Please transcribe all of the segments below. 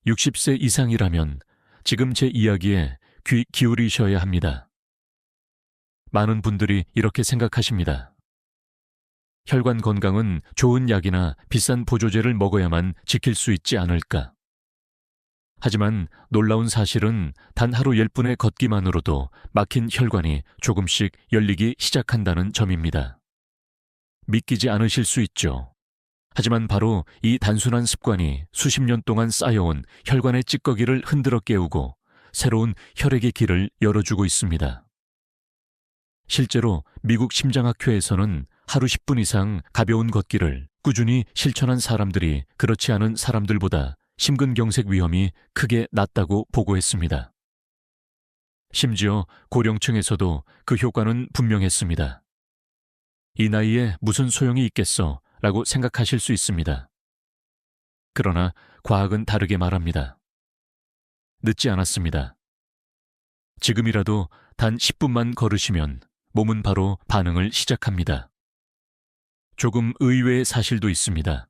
60세 이상이라면 지금 제 이야기에 귀 기울이셔야 합니다. 많은 분들이 이렇게 생각하십니다. 혈관 건강은 좋은 약이나 비싼 보조제를 먹어야만 지킬 수 있지 않을까. 하지만 놀라운 사실은 단 하루 10분의 걷기만으로도 막힌 혈관이 조금씩 열리기 시작한다는 점입니다. 믿기지 않으실 수 있죠. 하지만 바로 이 단순한 습관이 수십 년 동안 쌓여온 혈관의 찌꺼기를 흔들어 깨우고 새로운 혈액의 길을 열어주고 있습니다. 실제로 미국 심장학회에서는 하루 10분 이상 가벼운 걷기를 꾸준히 실천한 사람들이 그렇지 않은 사람들보다 심근경색 위험이 크게 낮다고 보고했습니다. 심지어 고령층에서도 그 효과는 분명했습니다. 이 나이에 무슨 소용이 있겠어? 라고 생각하실 수 있습니다. 그러나 과학은 다르게 말합니다. 늦지 않았습니다. 지금이라도 단 10분만 걸으시면 몸은 바로 반응을 시작합니다. 조금 의외의 사실도 있습니다.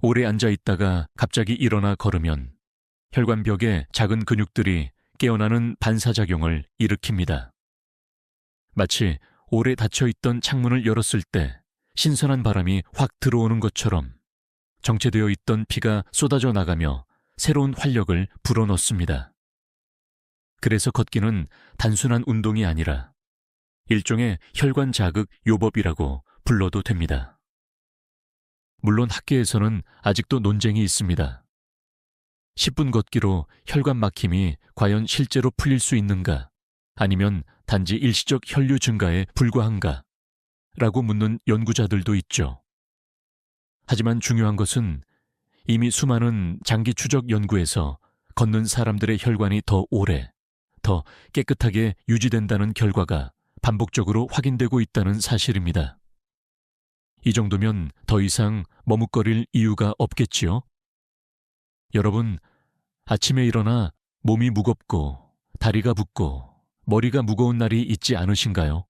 오래 앉아 있다가 갑자기 일어나 걸으면 혈관벽의 작은 근육들이 깨어나는 반사작용을 일으킵니다. 마치 오래 닫혀있던 창문을 열었을 때 신선한 바람이 확 들어오는 것처럼 정체되어 있던 피가 쏟아져 나가며 새로운 활력을 불어넣습니다. 그래서 걷기는 단순한 운동이 아니라 일종의 혈관 자극 요법이라고 불러도 됩니다. 물론 학계에서는 아직도 논쟁이 있습니다. 10분 걷기로 혈관 막힘이 과연 실제로 풀릴 수 있는가, 아니면 단지 일시적 혈류 증가에 불과한가 라고 묻는 연구자들도 있죠. 하지만 중요한 것은 이미 수많은 장기 추적 연구에서 걷는 사람들의 혈관이 더 오래, 더 깨끗하게 유지된다는 결과가 반복적으로 확인되고 있다는 사실입니다. 이 정도면 더 이상 머뭇거릴 이유가 없겠지요? 여러분, 아침에 일어나 몸이 무겁고 다리가 붓고 머리가 무거운 날이 있지 않으신가요?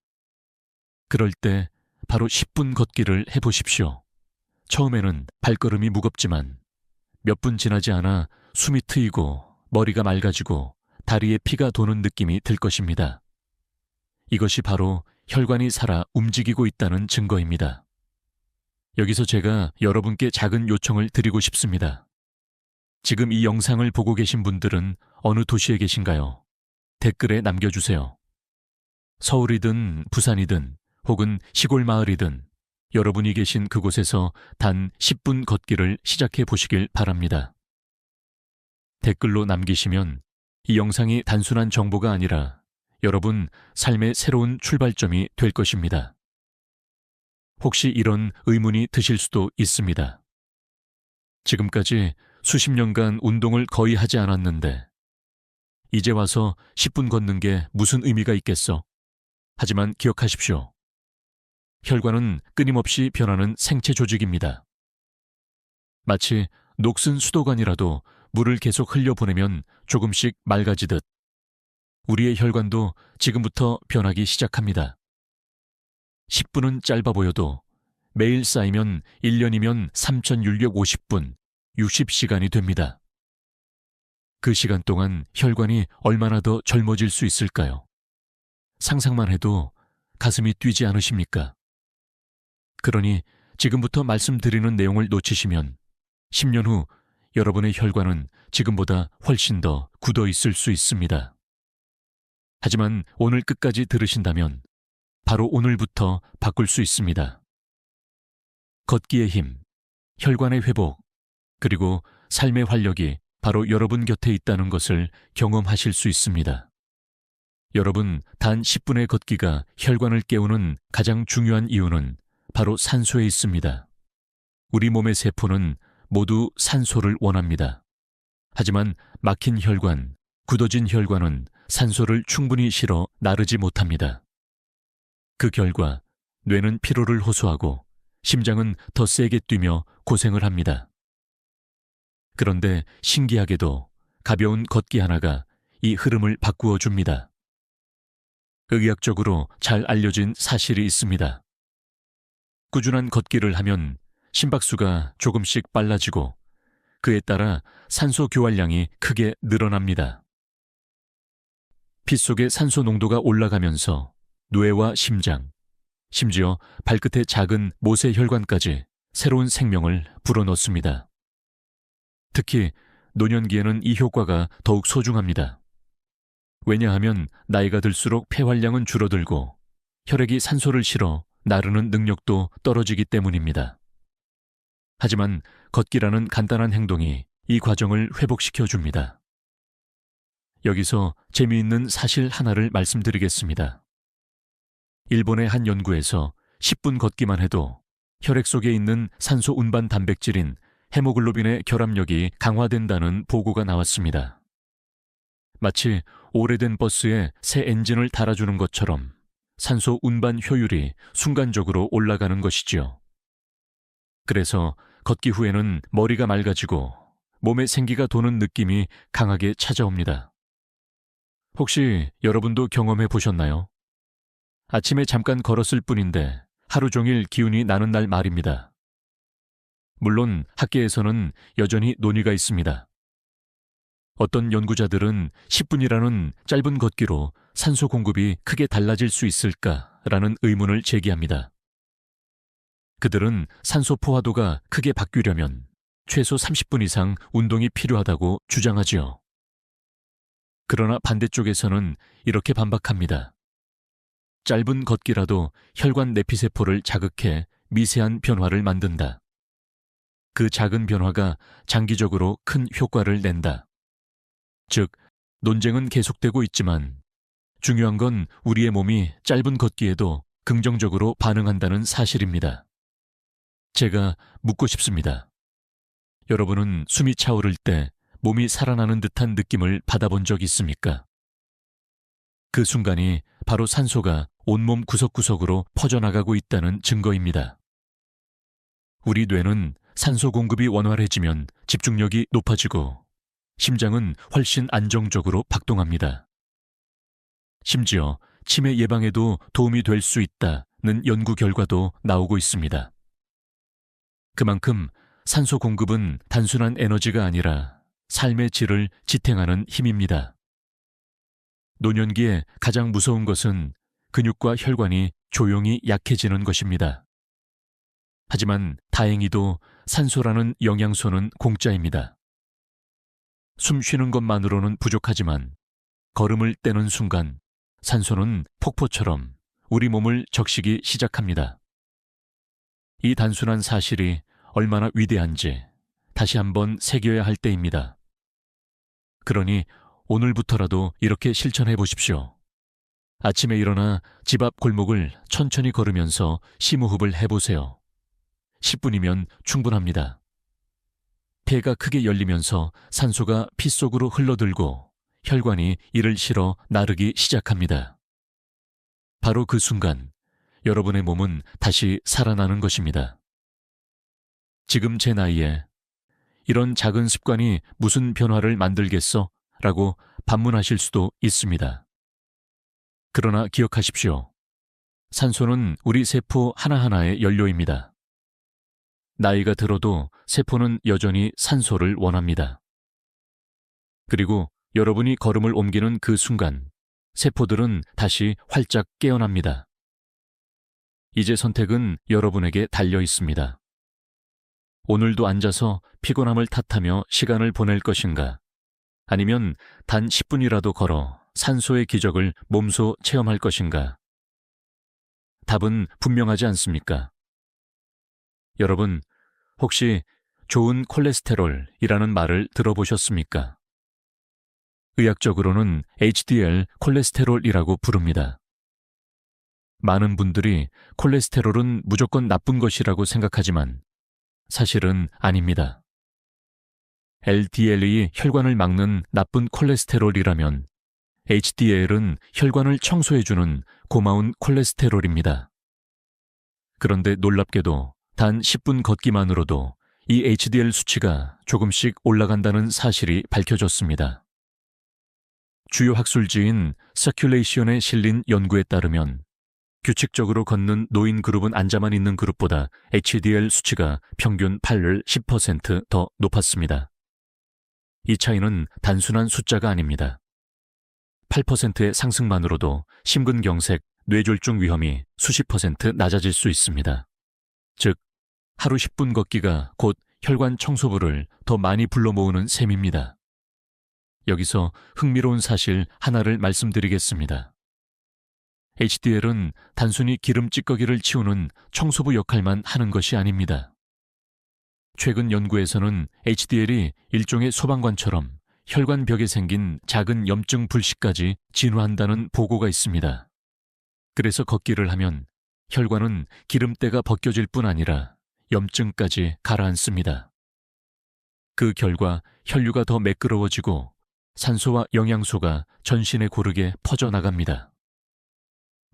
그럴 때 바로 10분 걷기를 해보십시오. 처음에는 발걸음이 무겁지만 몇 분 지나지 않아 숨이 트이고 머리가 맑아지고 다리에 피가 도는 느낌이 들 것입니다. 이것이 바로 혈관이 살아 움직이고 있다는 증거입니다. 여기서 제가 여러분께 작은 요청을 드리고 싶습니다. 지금 이 영상을 보고 계신 분들은 어느 도시에 계신가요? 댓글에 남겨주세요. 서울이든 부산이든 혹은 시골 마을이든 여러분이 계신 그곳에서 단 10분 걷기를 시작해 보시길 바랍니다. 댓글로 남기시면 이 영상이 단순한 정보가 아니라 여러분 삶의 새로운 출발점이 될 것입니다. 혹시 이런 의문이 드실 수도 있습니다. 지금까지 수십 년간 운동을 거의 하지 않았는데 이제 와서 10분 걷는 게 무슨 의미가 있겠어? 하지만 기억하십시오. 혈관은 끊임없이 변하는 생체 조직입니다. 마치 녹슨 수도관이라도 물을 계속 흘려보내면 조금씩 맑아지듯 우리의 혈관도 지금부터 변하기 시작합니다. 10분은 짧아 보여도 매일 쌓이면 1년이면 3,650분, 60시간이 됩니다. 그 시간 동안 혈관이 얼마나 더 젊어질 수 있을까요? 상상만 해도 가슴이 뛰지 않으십니까? 그러니 지금부터 말씀드리는 내용을 놓치시면 10년 후 여러분의 혈관은 지금보다 훨씬 더 굳어 있을 수 있습니다. 하지만 오늘 끝까지 들으신다면 바로 오늘부터 바꿀 수 있습니다. 걷기의 힘, 혈관의 회복, 그리고 삶의 활력이 바로 여러분 곁에 있다는 것을 경험하실 수 있습니다. 여러분, 단 10분의 걷기가 혈관을 깨우는 가장 중요한 이유는 바로 산소에 있습니다. 우리 몸의 세포는 모두 산소를 원합니다. 하지만 막힌 혈관, 굳어진 혈관은 산소를 충분히 실어 나르지 못합니다. 그 결과 뇌는 피로를 호소하고 심장은 더 세게 뛰며 고생을 합니다. 그런데 신기하게도 가벼운 걷기 하나가 이 흐름을 바꾸어 줍니다. 의학적으로 잘 알려진 사실이 있습니다. 꾸준한 걷기를 하면 심박수가 조금씩 빨라지고 그에 따라 산소 교환량이 크게 늘어납니다. 피 속의 산소 농도가 올라가면서 뇌와 심장, 심지어 발끝의 작은 모세혈관까지 새로운 생명을 불어넣습니다. 특히 노년기에는 이 효과가 더욱 소중합니다. 왜냐하면 나이가 들수록 폐활량은 줄어들고 혈액이 산소를 실어 나르는 능력도 떨어지기 때문입니다. 하지만 걷기라는 간단한 행동이 이 과정을 회복시켜 줍니다. 여기서 재미있는 사실 하나를 말씀드리겠습니다. 일본의 한 연구에서 10분 걷기만 해도 혈액 속에 있는 산소 운반 단백질인 헤모글로빈의 결합력이 강화된다는 보고가 나왔습니다. 마치 오래된 버스에 새 엔진을 달아주는 것처럼 산소 운반 효율이 순간적으로 올라가는 것이지요. 그래서 걷기 후에는 머리가 맑아지고 몸에 생기가 도는 느낌이 강하게 찾아옵니다. 혹시 여러분도 경험해 보셨나요? 아침에 잠깐 걸었을 뿐인데 하루 종일 기운이 나는 날 말입니다. 물론 학계에서는 여전히 논의가 있습니다. 어떤 연구자들은 10분이라는 짧은 걷기로 산소 공급이 크게 달라질 수 있을까라는 의문을 제기합니다. 그들은 산소 포화도가 크게 바뀌려면 최소 30분 이상 운동이 필요하다고 주장하지요. 그러나 반대쪽에서는 이렇게 반박합니다. 짧은 걷기라도 혈관 내피세포를 자극해 미세한 변화를 만든다. 그 작은 변화가 장기적으로 큰 효과를 낸다. 즉, 논쟁은 계속되고 있지만 중요한 건 우리의 몸이 짧은 걷기에도 긍정적으로 반응한다는 사실입니다. 제가 묻고 싶습니다. 여러분은 숨이 차오를 때 몸이 살아나는 듯한 느낌을 받아본 적 있습니까? 그 순간이 바로 산소가 온몸 구석구석으로 퍼져나가고 있다는 증거입니다. 우리 뇌는 산소 공급이 원활해지면 집중력이 높아지고 심장은 훨씬 안정적으로 박동합니다. 심지어 치매 예방에도 도움이 될 수 있다는 연구 결과도 나오고 있습니다. 그만큼 산소 공급은 단순한 에너지가 아니라 삶의 질을 지탱하는 힘입니다. 노년기에 가장 무서운 것은 근육과 혈관이 조용히 약해지는 것입니다. 하지만 다행히도 산소라는 영양소는 공짜입니다. 숨 쉬는 것만으로는 부족하지만 걸음을 떼는 순간 산소는 폭포처럼 우리 몸을 적시기 시작합니다. 이 단순한 사실이 얼마나 위대한지 다시 한번 새겨야 할 때입니다. 그러니 오늘부터라도 이렇게 실천해 보십시오. 아침에 일어나 집 앞 골목을 천천히 걸으면서 심호흡을 해보세요. 10분이면 충분합니다. 폐가 크게 열리면서 산소가 피 속으로 흘러들고 혈관이 이를 실어 나르기 시작합니다. 바로 그 순간 여러분의 몸은 다시 살아나는 것입니다. 지금 제 나이에 이런 작은 습관이 무슨 변화를 만들겠어? 라고 반문하실 수도 있습니다. 그러나 기억하십시오. 산소는 우리 세포 하나하나의 연료입니다. 나이가 들어도 세포는 여전히 산소를 원합니다. 그리고 여러분이 걸음을 옮기는 그 순간 세포들은 다시 활짝 깨어납니다. 이제 선택은 여러분에게 달려 있습니다. 오늘도 앉아서 피곤함을 탓하며 시간을 보낼 것인가? 아니면 단 10분이라도 걸어 산소의 기적을 몸소 체험할 것인가? 답은 분명하지 않습니까? 여러분, 혹시 좋은 콜레스테롤이라는 말을 들어보셨습니까? 의학적으로는 HDL 콜레스테롤이라고 부릅니다. 많은 분들이 콜레스테롤은 무조건 나쁜 것이라고 생각하지만 사실은 아닙니다. LDL이 혈관을 막는 나쁜 콜레스테롤이라면 HDL은 혈관을 청소해주는 고마운 콜레스테롤입니다. 그런데 놀랍게도 단 10분 걷기만으로도 이 HDL 수치가 조금씩 올라간다는 사실이 밝혀졌습니다. 주요 학술지인 서큘레이션에 실린 연구에 따르면 규칙적으로 걷는 노인 그룹은 앉아만 있는 그룹보다 HDL 수치가 평균 8을 10% 더 높았습니다. 이 차이는 단순한 숫자가 아닙니다. 8%의 상승만으로도 심근경색, 뇌졸중 위험이 수십 퍼센트 낮아질 수 있습니다. 즉, 하루 10분 걷기가 곧 혈관 청소부를 더 많이 불러 모으는 셈입니다. 여기서 흥미로운 사실 하나를 말씀드리겠습니다. HDL은 단순히 기름 찌꺼기를 치우는 청소부 역할만 하는 것이 아닙니다. 최근 연구에서는 HDL이 일종의 소방관처럼 혈관벽에 생긴 작은 염증 불씨까지 진화한다는 보고가 있습니다. 그래서 걷기를 하면 혈관은 기름때가 벗겨질 뿐 아니라 염증까지 가라앉습니다. 그 결과 혈류가 더 매끄러워지고 산소와 영양소가 전신에 고르게 퍼져나갑니다.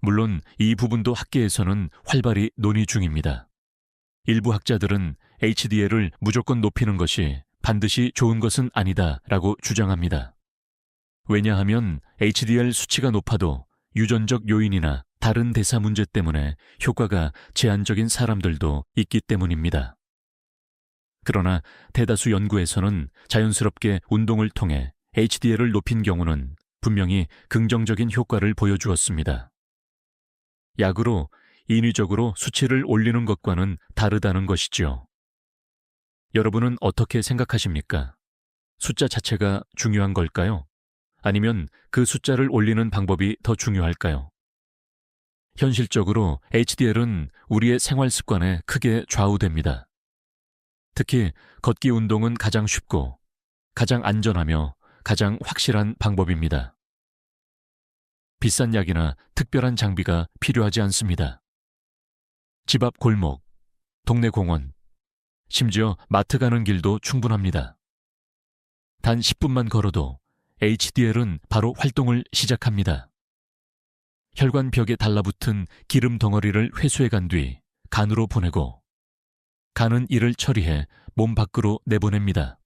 물론 이 부분도 학계에서는 활발히 논의 중입니다. 일부 학자들은 HDL을 무조건 높이는 것이 반드시 좋은 것은 아니다라고 주장합니다. 왜냐하면 HDL 수치가 높아도 유전적 요인이나 다른 대사 문제 때문에 효과가 제한적인 사람들도 있기 때문입니다. 그러나 대다수 연구에서는 자연스럽게 운동을 통해 HDL을 높인 경우는 분명히 긍정적인 효과를 보여주었습니다. 약으로 인위적으로 수치를 올리는 것과는 다르다는 것이죠. 여러분은 어떻게 생각하십니까? 숫자 자체가 중요한 걸까요? 아니면 그 숫자를 올리는 방법이 더 중요할까요? 현실적으로 HDL은 우리의 생활 습관에 크게 좌우됩니다. 특히 걷기 운동은 가장 쉽고 가장 안전하며 가장 확실한 방법입니다. 비싼 약이나 특별한 장비가 필요하지 않습니다. 집 앞 골목, 동네 공원, 심지어 마트 가는 길도 충분합니다. 단 10분만 걸어도 HDL은 바로 활동을 시작합니다. 혈관벽에 달라붙은 기름 덩어리를 회수해 간 뒤 간으로 보내고 간은 이를 처리해 몸 밖으로 내보냅니다.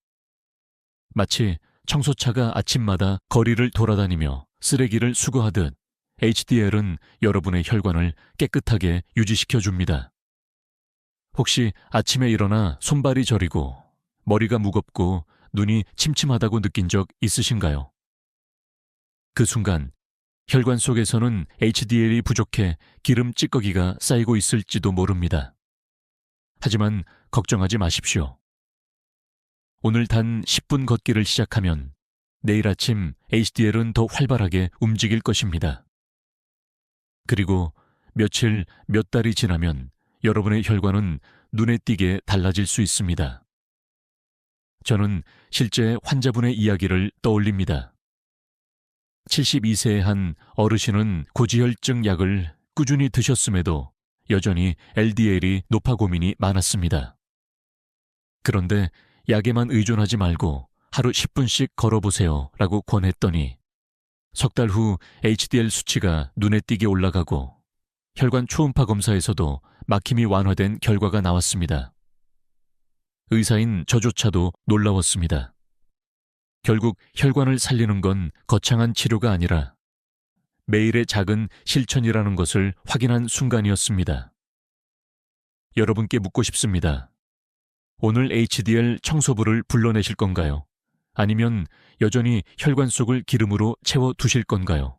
마치 청소차가 아침마다 거리를 돌아다니며 쓰레기를 수거하듯 HDL은 여러분의 혈관을 깨끗하게 유지시켜 줍니다. 혹시 아침에 일어나 손발이 저리고 머리가 무겁고 눈이 침침하다고 느낀 적 있으신가요? 그 순간 혈관 속에서는 HDL이 부족해 기름 찌꺼기가 쌓이고 있을지도 모릅니다. 하지만 걱정하지 마십시오. 오늘 단 10분 걷기를 시작하면 내일 아침 HDL은 더 활발하게 움직일 것입니다. 그리고 며칠, 몇 달이 지나면 여러분의 혈관은 눈에 띄게 달라질 수 있습니다. 저는 실제 환자분의 이야기를 떠올립니다. 72세의 한 어르신은 고지혈증 약을 꾸준히 드셨음에도 여전히 LDL이 높아 고민이 많았습니다. 그런데 약에만 의존하지 말고 하루 10분씩 걸어보세요 라고 권했더니 석 달 후 HDL 수치가 눈에 띄게 올라가고 혈관 초음파 검사에서도 막힘이 완화된 결과가 나왔습니다. 의사인 저조차도 놀라웠습니다. 결국 혈관을 살리는 건 거창한 치료가 아니라 매일의 작은 실천이라는 것을 확인한 순간이었습니다. 여러분께 묻고 싶습니다. 오늘 HDL 청소부를 불러내실 건가요? 아니면 여전히 혈관 속을 기름으로 채워두실 건가요?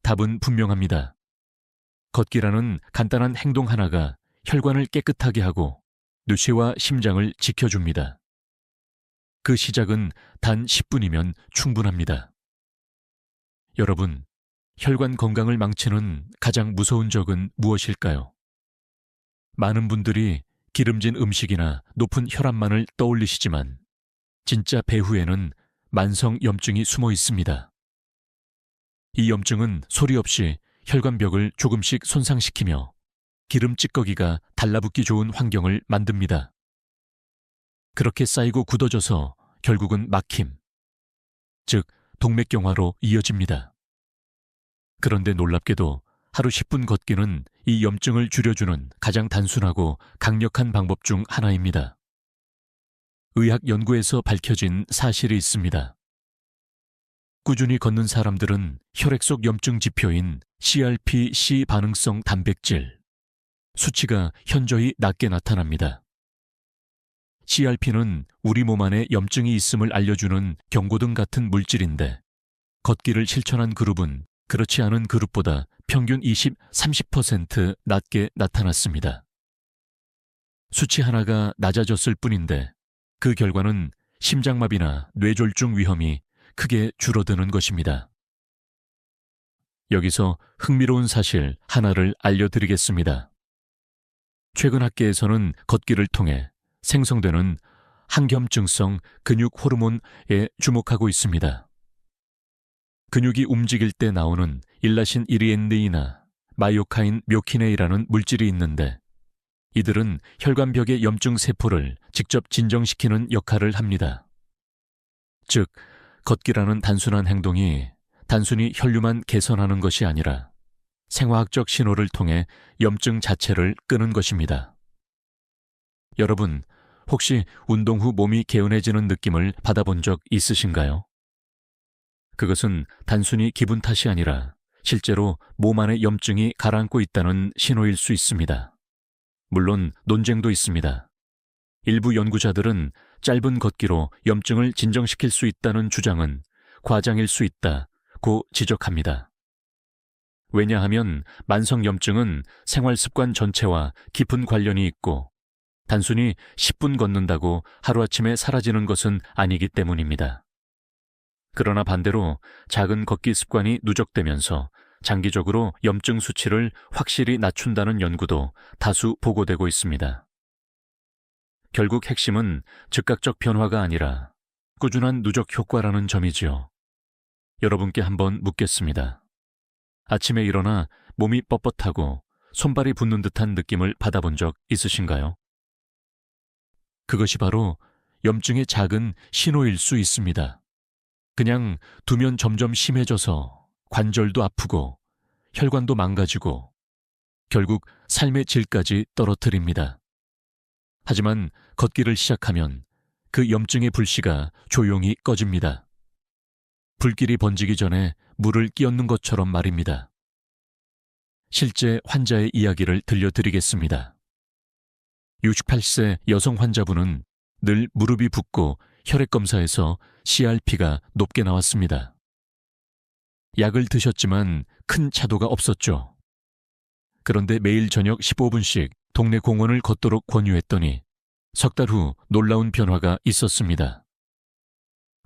답은 분명합니다. 걷기라는 간단한 행동 하나가 혈관을 깨끗하게 하고 뇌와 심장을 지켜줍니다. 그 시작은 단 10분이면 충분합니다. 여러분, 혈관 건강을 망치는 가장 무서운 적은 무엇일까요? 많은 분들이 기름진 음식이나 높은 혈압만을 떠올리시지만 진짜 배후에는 만성 염증이 숨어 있습니다. 이 염증은 소리 없이 혈관벽을 조금씩 손상시키며 기름 찌꺼기가 달라붙기 좋은 환경을 만듭니다. 그렇게 쌓이고 굳어져서 결국은 막힘, 즉 동맥경화로 이어집니다. 그런데 놀랍게도 하루 10분 걷기는 이 염증을 줄여주는 가장 단순하고 강력한 방법 중 하나입니다. 의학 연구에서 밝혀진 사실이 있습니다. 꾸준히 걷는 사람들은 혈액 속 염증 지표인 CRP-C 반응성 단백질 수치가 현저히 낮게 나타납니다. CRP는 우리 몸 안에 염증이 있음을 알려주는 경고등 같은 물질인데 걷기를 실천한 그룹은 그렇지 않은 그룹보다 평균 30% 낮게 나타났습니다. 수치 하나가 낮아졌을 뿐인데 그 결과는 심장마비나 뇌졸중 위험이 크게 줄어드는 것입니다. 여기서 흥미로운 사실 하나를 알려드리겠습니다. 최근 학계에서는 걷기를 통해 생성되는 항염증성 근육 호르몬에 주목하고 있습니다. 근육이 움직일 때 나오는 일라신 이리엔느이나 마이오카인 묘키네이라는 물질이 있는데 이들은 혈관벽의 염증 세포를 직접 진정시키는 역할을 합니다. 즉, 걷기라는 단순한 행동이 단순히 혈류만 개선하는 것이 아니라 생화학적 신호를 통해 염증 자체를 끄는 것입니다. 여러분, 혹시 운동 후 몸이 개운해지는 느낌을 받아본 적 있으신가요? 그것은 단순히 기분 탓이 아니라 실제로 몸 안에 염증이 가라앉고 있다는 신호일 수 있습니다. 물론 논쟁도 있습니다. 일부 연구자들은 짧은 걷기로 염증을 진정시킬 수 있다는 주장은 과장일 수 있다고 지적합니다. 왜냐하면 만성염증은 생활습관 전체와 깊은 관련이 있고 단순히 10분 걷는다고 하루아침에 사라지는 것은 아니기 때문입니다. 그러나 반대로 작은 걷기 습관이 누적되면서 장기적으로 염증 수치를 확실히 낮춘다는 연구도 다수 보고되고 있습니다. 결국 핵심은 즉각적 변화가 아니라 꾸준한 누적 효과라는 점이지요. 여러분께 한번 묻겠습니다. 아침에 일어나 몸이 뻣뻣하고 손발이 붓는 듯한 느낌을 받아본 적 있으신가요? 그것이 바로 염증의 작은 신호일 수 있습니다. 그냥 두면 점점 심해져서 관절도 아프고 혈관도 망가지고 결국 삶의 질까지 떨어뜨립니다. 하지만 걷기를 시작하면 그 염증의 불씨가 조용히 꺼집니다. 불길이 번지기 전에 물을 끼얹는 것처럼 말입니다. 실제 환자의 이야기를 들려드리겠습니다. 68세 여성 환자분은 늘 무릎이 붓고 혈액검사에서 CRP가 높게 나왔습니다. 약을 드셨지만 큰 차도가 없었죠. 그런데 매일 저녁 15분씩 동네 공원을 걷도록 권유했더니 석 달 후 놀라운 변화가 있었습니다.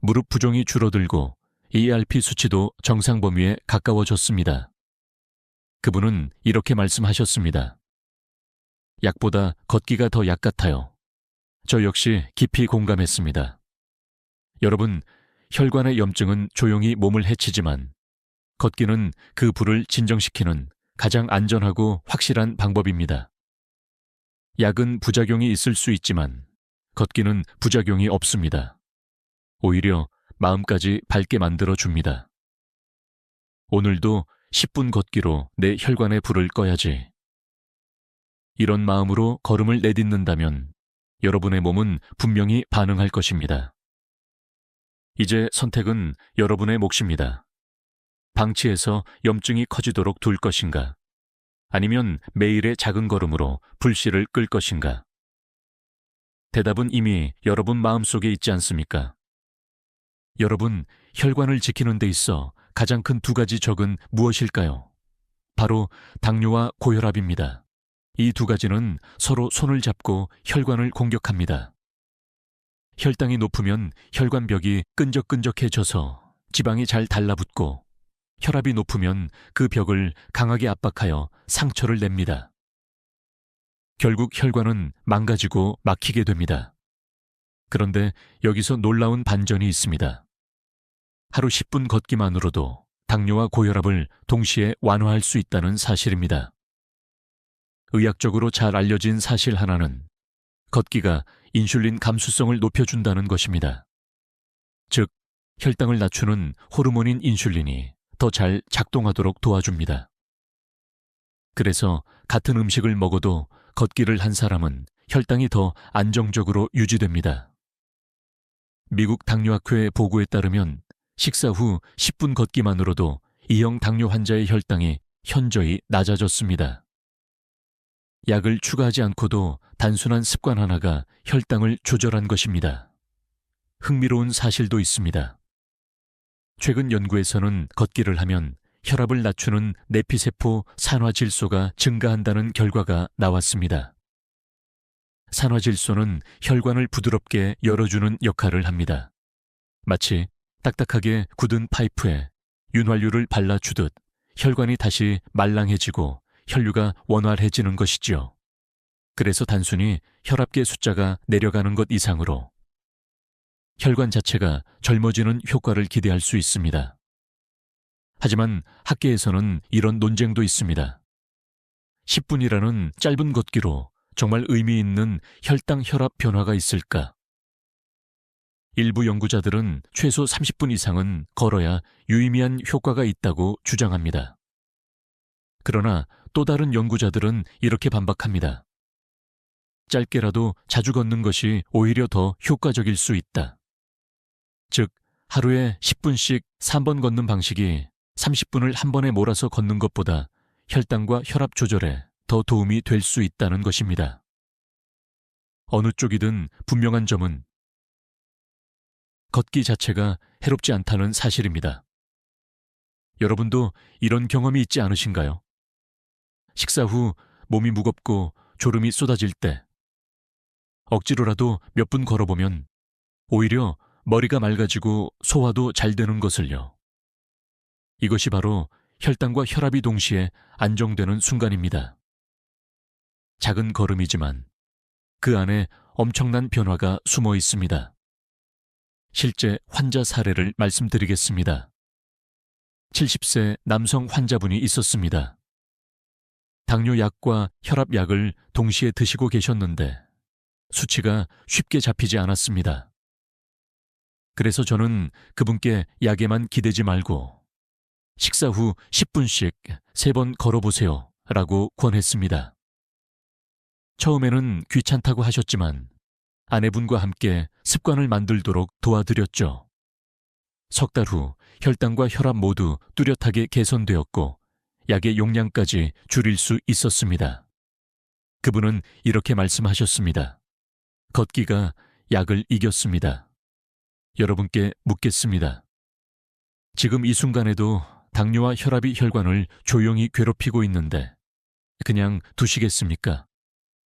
무릎 부종이 줄어들고 ERP 수치도 정상 범위에 가까워졌습니다. 그분은 이렇게 말씀하셨습니다. 약보다 걷기가 더 약 같아요. 저 역시 깊이 공감했습니다. 여러분, 혈관의 염증은 조용히 몸을 해치지만 걷기는 그 불을 진정시키는 가장 안전하고 확실한 방법입니다. 약은 부작용이 있을 수 있지만 걷기는 부작용이 없습니다. 오히려 마음까지 밝게 만들어줍니다. 오늘도 10분 걷기로 내 혈관의 불을 꺼야지. 이런 마음으로 걸음을 내딛는다면 여러분의 몸은 분명히 반응할 것입니다. 이제 선택은 여러분의 몫입니다. 방치해서 염증이 커지도록 둘 것인가? 아니면 매일의 작은 걸음으로 불씨를 끌 것인가? 대답은 이미 여러분 마음속에 있지 않습니까? 여러분, 혈관을 지키는 데 있어 가장 큰 두 가지 적은 무엇일까요? 바로 당뇨와 고혈압입니다. 이 두 가지는 서로 손을 잡고 혈관을 공격합니다. 혈당이 높으면 혈관벽이 끈적끈적해져서 지방이 잘 달라붙고 혈압이 높으면 그 벽을 강하게 압박하여 상처를 냅니다. 결국 혈관은 망가지고 막히게 됩니다. 그런데 여기서 놀라운 반전이 있습니다. 하루 10분 걷기만으로도 당뇨와 고혈압을 동시에 완화할 수 있다는 사실입니다. 의학적으로 잘 알려진 사실 하나는 걷기가 인슐린 감수성을 높여준다는 것입니다. 즉, 혈당을 낮추는 호르몬인 인슐린이 더 잘 작동하도록 도와줍니다. 그래서 같은 음식을 먹어도 걷기를 한 사람은 혈당이 더 안정적으로 유지됩니다. 미국 당뇨학회 보고에 따르면 식사 후 10분 걷기만으로도 E형 당뇨 환자의 혈당이 현저히 낮아졌습니다. 약을 추가하지 않고도 단순한 습관 하나가 혈당을 조절한 것입니다. 흥미로운 사실도 있습니다. 최근 연구에서는 걷기를 하면 혈압을 낮추는 내피세포 산화질소가 증가한다는 결과가 나왔습니다. 산화질소는 혈관을 부드럽게 열어주는 역할을 합니다. 마치 딱딱하게 굳은 파이프에 윤활유를 발라주듯 혈관이 다시 말랑해지고 혈류가 원활해지는 것이지요. 그래서 단순히 혈압계 숫자가 내려가는 것 이상으로 혈관 자체가 젊어지는 효과를 기대할 수 있습니다. 하지만 학계에서는 이런 논쟁도 있습니다. 10분이라는 짧은 걷기로 정말 의미 있는 혈당 혈압 변화가 있을까? 일부 연구자들은 최소 30분 이상은 걸어야 유의미한 효과가 있다고 주장합니다. 그러나 또 다른 연구자들은 이렇게 반박합니다. 짧게라도 자주 걷는 것이 오히려 더 효과적일 수 있다. 즉, 하루에 10분씩 3번 걷는 방식이 30분을 한 번에 몰아서 걷는 것보다 혈당과 혈압 조절에 더 도움이 될 수 있다는 것입니다. 어느 쪽이든 분명한 점은 걷기 자체가 해롭지 않다는 사실입니다. 여러분도 이런 경험이 있지 않으신가요? 식사 후 몸이 무겁고 졸음이 쏟아질 때 억지로라도 몇 분 걸어보면 오히려 머리가 맑아지고 소화도 잘 되는 것을요. 이것이 바로 혈당과 혈압이 동시에 안정되는 순간입니다. 작은 걸음이지만 그 안에 엄청난 변화가 숨어 있습니다. 실제 환자 사례를 말씀드리겠습니다. 70세 남성 환자분이 있었습니다. 당뇨약과 혈압약을 동시에 드시고 계셨는데 수치가 쉽게 잡히지 않았습니다. 그래서 저는 그분께 약에만 기대지 말고 식사 후 10분씩 3번 걸어보세요 라고 권했습니다. 처음에는 귀찮다고 하셨지만 아내분과 함께 습관을 만들도록 도와드렸죠. 석 달 후 혈당과 혈압 모두 뚜렷하게 개선되었고 약의 용량까지 줄일 수 있었습니다. 그분은 이렇게 말씀하셨습니다. 걷기가 약을 이겼습니다. 여러분께 묻겠습니다. 지금 이 순간에도 당뇨와 혈압이 혈관을 조용히 괴롭히고 있는데 그냥 두시겠습니까?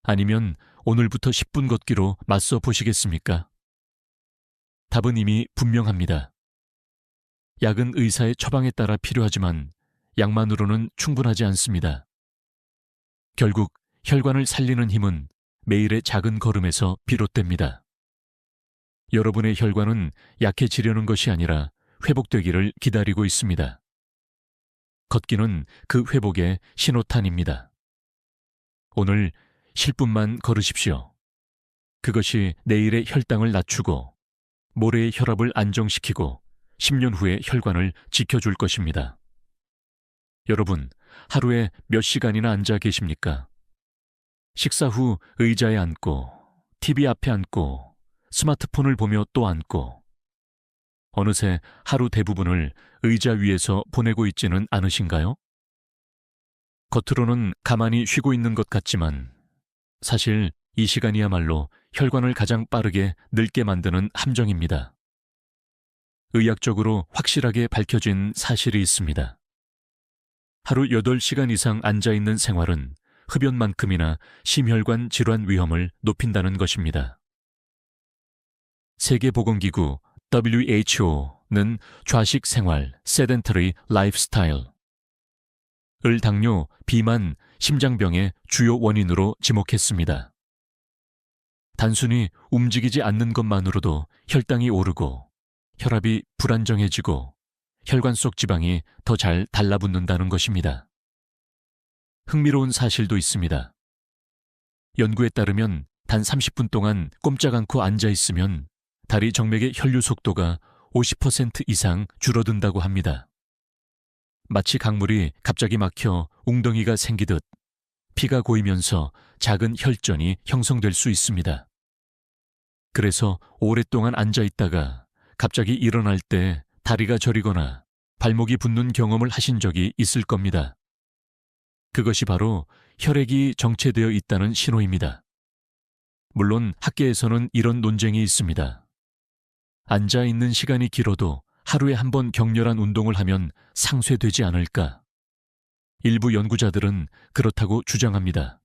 아니면 오늘부터 10분 걷기로 맞서 보시겠습니까? 답은 이미 분명합니다. 약은 의사의 처방에 따라 필요하지만 약만으로는 충분하지 않습니다. 결국 혈관을 살리는 힘은 매일의 작은 걸음에서 비롯됩니다. 여러분의 혈관은 약해지려는 것이 아니라 회복되기를 기다리고 있습니다. 걷기는 그 회복의 신호탄입니다. 오늘 10분만 걸으십시오. 그것이 내일의 혈당을 낮추고 모레의 혈압을 안정시키고 10년 후의 혈관을 지켜줄 것입니다. 여러분, 하루에 몇 시간이나 앉아 계십니까? 식사 후 의자에 앉고, TV 앞에 앉고, 스마트폰을 보며 또 앉고, 어느새 하루 대부분을 의자 위에서 보내고 있지는 않으신가요? 겉으로는 가만히 쉬고 있는 것 같지만 사실 이 시간이야말로 혈관을 가장 빠르게 늙게 만드는 함정입니다. 의학적으로 확실하게 밝혀진 사실이 있습니다. 하루 8시간 이상 앉아있는 생활은 흡연만큼이나 심혈관 질환 위험을 높인다는 것입니다. 세계보건기구 WHO는 좌식 생활, sedentary lifestyle, 을 당뇨, 비만, 심장병의 주요 원인으로 지목했습니다. 단순히 움직이지 않는 것만으로도 혈당이 오르고 혈압이 불안정해지고 혈관 속 지방이 더 잘 달라붙는다는 것입니다. 흥미로운 사실도 있습니다. 연구에 따르면 단 30분 동안 꼼짝 않고 앉아 있으면 다리 정맥의 혈류 속도가 50% 이상 줄어든다고 합니다. 마치 강물이 갑자기 막혀 웅덩이가 생기듯 피가 고이면서 작은 혈전이 형성될 수 있습니다. 그래서 오랫동안 앉아 있다가 갑자기 일어날 때 다리가 저리거나 발목이 붓는 경험을 하신 적이 있을 겁니다. 그것이 바로 혈액이 정체되어 있다는 신호입니다. 물론 학계에서는 이런 논쟁이 있습니다. 앉아 있는 시간이 길어도 하루에 한 번 격렬한 운동을 하면 상쇄되지 않을까? 일부 연구자들은 그렇다고 주장합니다.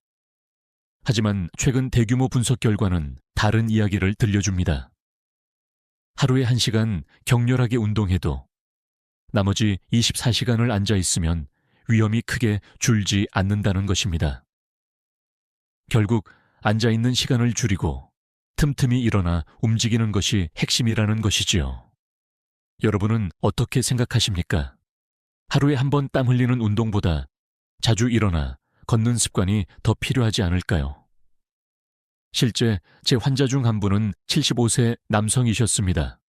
하지만 최근 대규모 분석 결과는 다른 이야기를 들려줍니다. 하루에 1시간 격렬하게 운동해도 나머지 24시간을 앉아 있으면 위험이 크게 줄지 않는다는 것입니다. 결국 앉아 있는 시간을 줄이고 틈틈이 일어나 움직이는 것이 핵심이라는 것이지요. 여러분은 어떻게 생각하십니까? 하루에 한 번 땀 흘리는 운동보다 자주 일어나 걷는 습관이 더 필요하지 않을까요? 실제 제 환자 중 한 분은 75세 남성이셨습니다.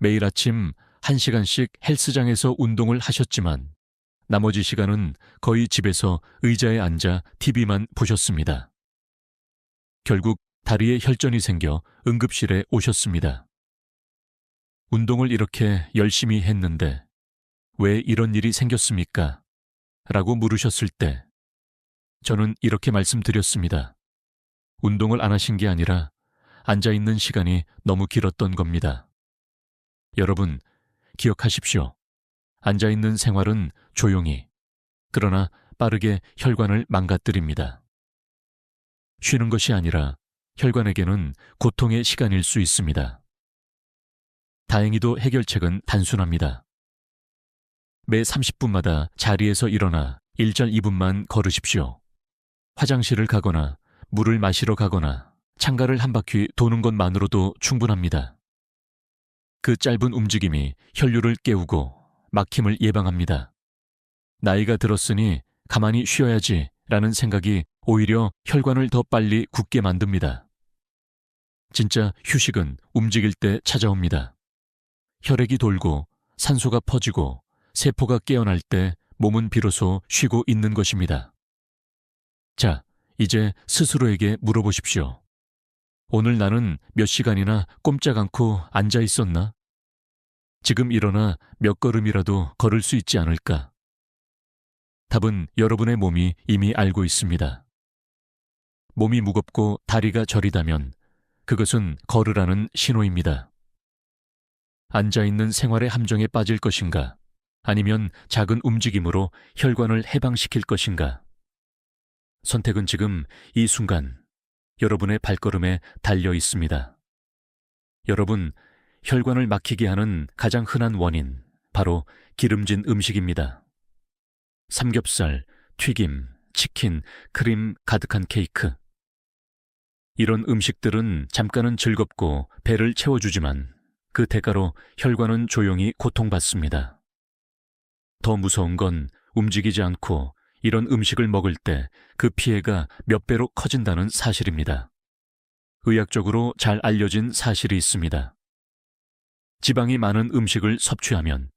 매일 아침 1시간씩 헬스장에서 운동을 하셨지만 나머지 시간은 거의 집에서 의자에 앉아 TV만 보셨습니다. 결국 다리에 혈전이 생겨 응급실에 오셨습니다. 운동을 이렇게 열심히 했는데 왜 이런 일이 생겼습니까? 라고 물으셨을 때 저는 이렇게 말씀드렸습니다. 운동을 안 하신 게 아니라 앉아있는 시간이 너무 길었던 겁니다. 여러분, 기억하십시오. 앉아있는 생활은 조용히, 그러나 빠르게 혈관을 망가뜨립니다. 쉬는 것이 아니라 혈관에게는 고통의 시간일 수 있습니다. 다행히도 해결책은 단순합니다. 매 30분마다 자리에서 일어나 1절 2분만 걸으십시오. 화장실을 가거나 물을 마시러 가거나 창가를 한 바퀴 도는 것만으로도 충분합니다. 그 짧은 움직임이 혈류를 깨우고 막힘을 예방합니다. 나이가 들었으니 가만히 쉬어야지 라는 생각이 오히려 혈관을 더 빨리 굳게 만듭니다. 진짜 휴식은 움직일 때 찾아옵니다. 혈액이 돌고 산소가 퍼지고 세포가 깨어날 때 몸은 비로소 쉬고 있는 것입니다. 자, 이제 스스로에게 물어보십시오. 오늘 나는 몇 시간이나 꼼짝 않고 앉아 있었나? 지금 일어나 몇 걸음이라도 걸을 수 있지 않을까? 답은 여러분의 몸이 이미 알고 있습니다. 몸이 무겁고 다리가 저리다면 그것은 걸으라는 신호입니다. 앉아있는 생활의 함정에 빠질 것인가? 아니면 작은 움직임으로 혈관을 해방시킬 것인가? 선택은 지금 이 순간 여러분의 발걸음에 달려 있습니다. 여러분, 혈관을 막히게 하는 가장 흔한 원인, 바로 기름진 음식입니다. 삼겹살, 튀김, 치킨, 크림 가득한 케이크. 이런 음식들은 잠깐은 즐겁고 배를 채워주지만 그 대가로 혈관은 조용히 고통받습니다. 더 무서운 건 움직이지 않고 이런 음식을 먹을 때 그 피해가 몇 배로 커진다는 사실입니다. 의학적으로 잘 알려진 사실이 있습니다. 지방이 많은 음식을 섭취하면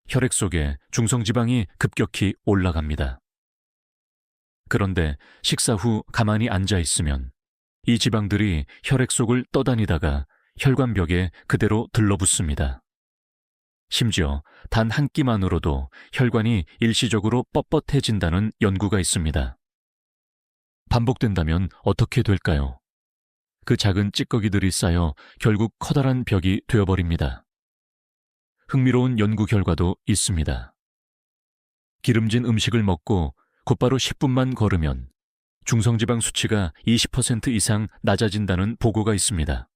혈액 속에 중성지방이 급격히 올라갑니다. 그런데 식사 후 가만히 앉아 있으면 이 지방들이 혈액 속을 떠다니다가 혈관벽에 그대로 들러붙습니다. 심지어 단 한 끼만으로도 혈관이 일시적으로 뻣뻣해진다는 연구가 있습니다. 반복된다면 어떻게 될까요? 그 작은 찌꺼기들이 쌓여 결국 커다란 벽이 되어버립니다. 흥미로운 연구 결과도 있습니다. 기름진 음식을 먹고 곧바로 10분만 걸으면 중성지방 수치가 20% 이상 낮아진다는 보고가 있습니다.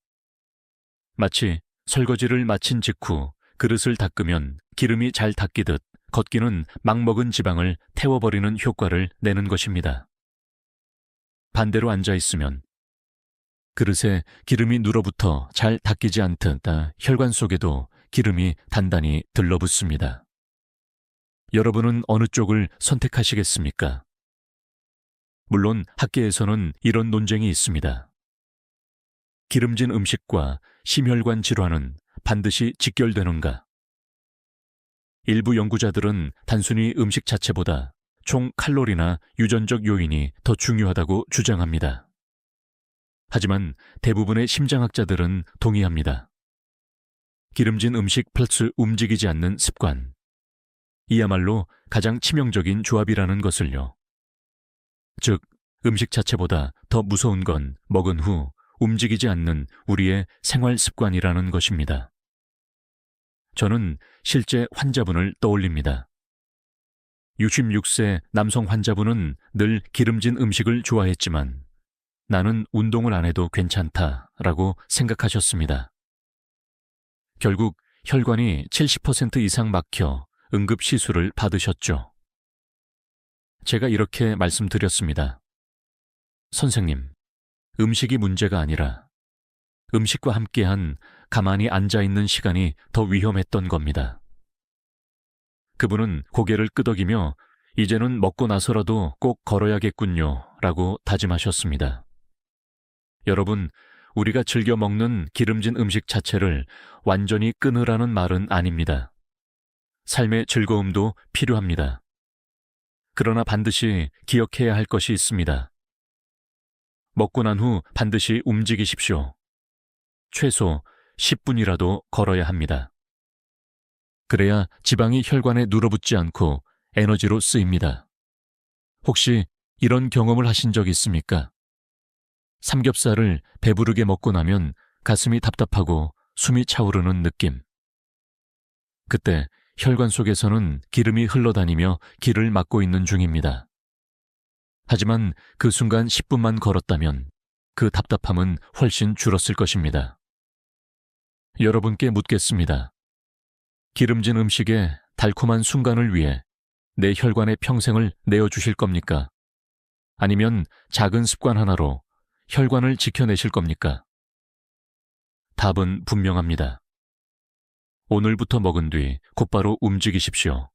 마치 설거지를 마친 직후 그릇을 닦으면 기름이 잘 닦이듯 걷기는 막 먹은 지방을 태워버리는 효과를 내는 것입니다. 반대로 앉아있으면 그릇에 기름이 눌어붙어 잘 닦이지 않듯 혈관 속에도 기름이 단단히 들러붙습니다. 여러분은 어느 쪽을 선택하시겠습니까? 물론 학계에서는 이런 논쟁이 있습니다. 기름진 음식과 심혈관 질환은 반드시 직결되는가? 일부 연구자들은 단순히 음식 자체보다 총 칼로리나 유전적 요인이 더 중요하다고 주장합니다. 하지만 대부분의 심장학자들은 동의합니다. 기름진 음식 플러스 움직이지 않는 습관. 이야말로 가장 치명적인 조합이라는 것을요. 즉, 음식 자체보다 더 무서운 건 먹은 후 움직이지 않는 우리의 생활 습관이라는 것입니다. 저는 실제 환자분을 떠올립니다. 66세 남성 환자분은 늘 기름진 음식을 좋아했지만 나는 운동을 안 해도 괜찮다라고 생각하셨습니다. 결국 혈관이 70% 이상 막혀 응급시술을 받으셨죠. 제가 이렇게 말씀드렸습니다. 선생님, 음식이 문제가 아니라 음식과 함께한 가만히 앉아있는 시간이 더 위험했던 겁니다. 그분은 고개를 끄덕이며 이제는 먹고 나서라도 꼭 걸어야겠군요 라고 다짐하셨습니다. 여러분, 우리가 즐겨 먹는 기름진 음식 자체를 완전히 끊으라는 말은 아닙니다. 삶의 즐거움도 필요합니다. 그러나 반드시 기억해야 할 것이 있습니다. 먹고 난 후 반드시 움직이십시오. 최소 10분이라도 걸어야 합니다. 그래야 지방이 혈관에 눌어붙지 않고 에너지로 쓰입니다. 혹시 이런 경험을 하신 적 있습니까? 삼겹살을 배부르게 먹고 나면 가슴이 답답하고 숨이 차오르는 느낌. 그때 혈관 속에서는 기름이 흘러다니며 길을 막고 있는 중입니다. 하지만 그 순간 10분만 걸었다면 그 답답함은 훨씬 줄었을 것입니다. 여러분께 묻겠습니다. 기름진 음식에 달콤한 순간을 위해 내 혈관의 평생을 내어주실 겁니까? 아니면 작은 습관 하나로 혈관을 지켜내실 겁니까? 답은 분명합니다. 오늘부터 먹은 뒤 곧바로 움직이십시오.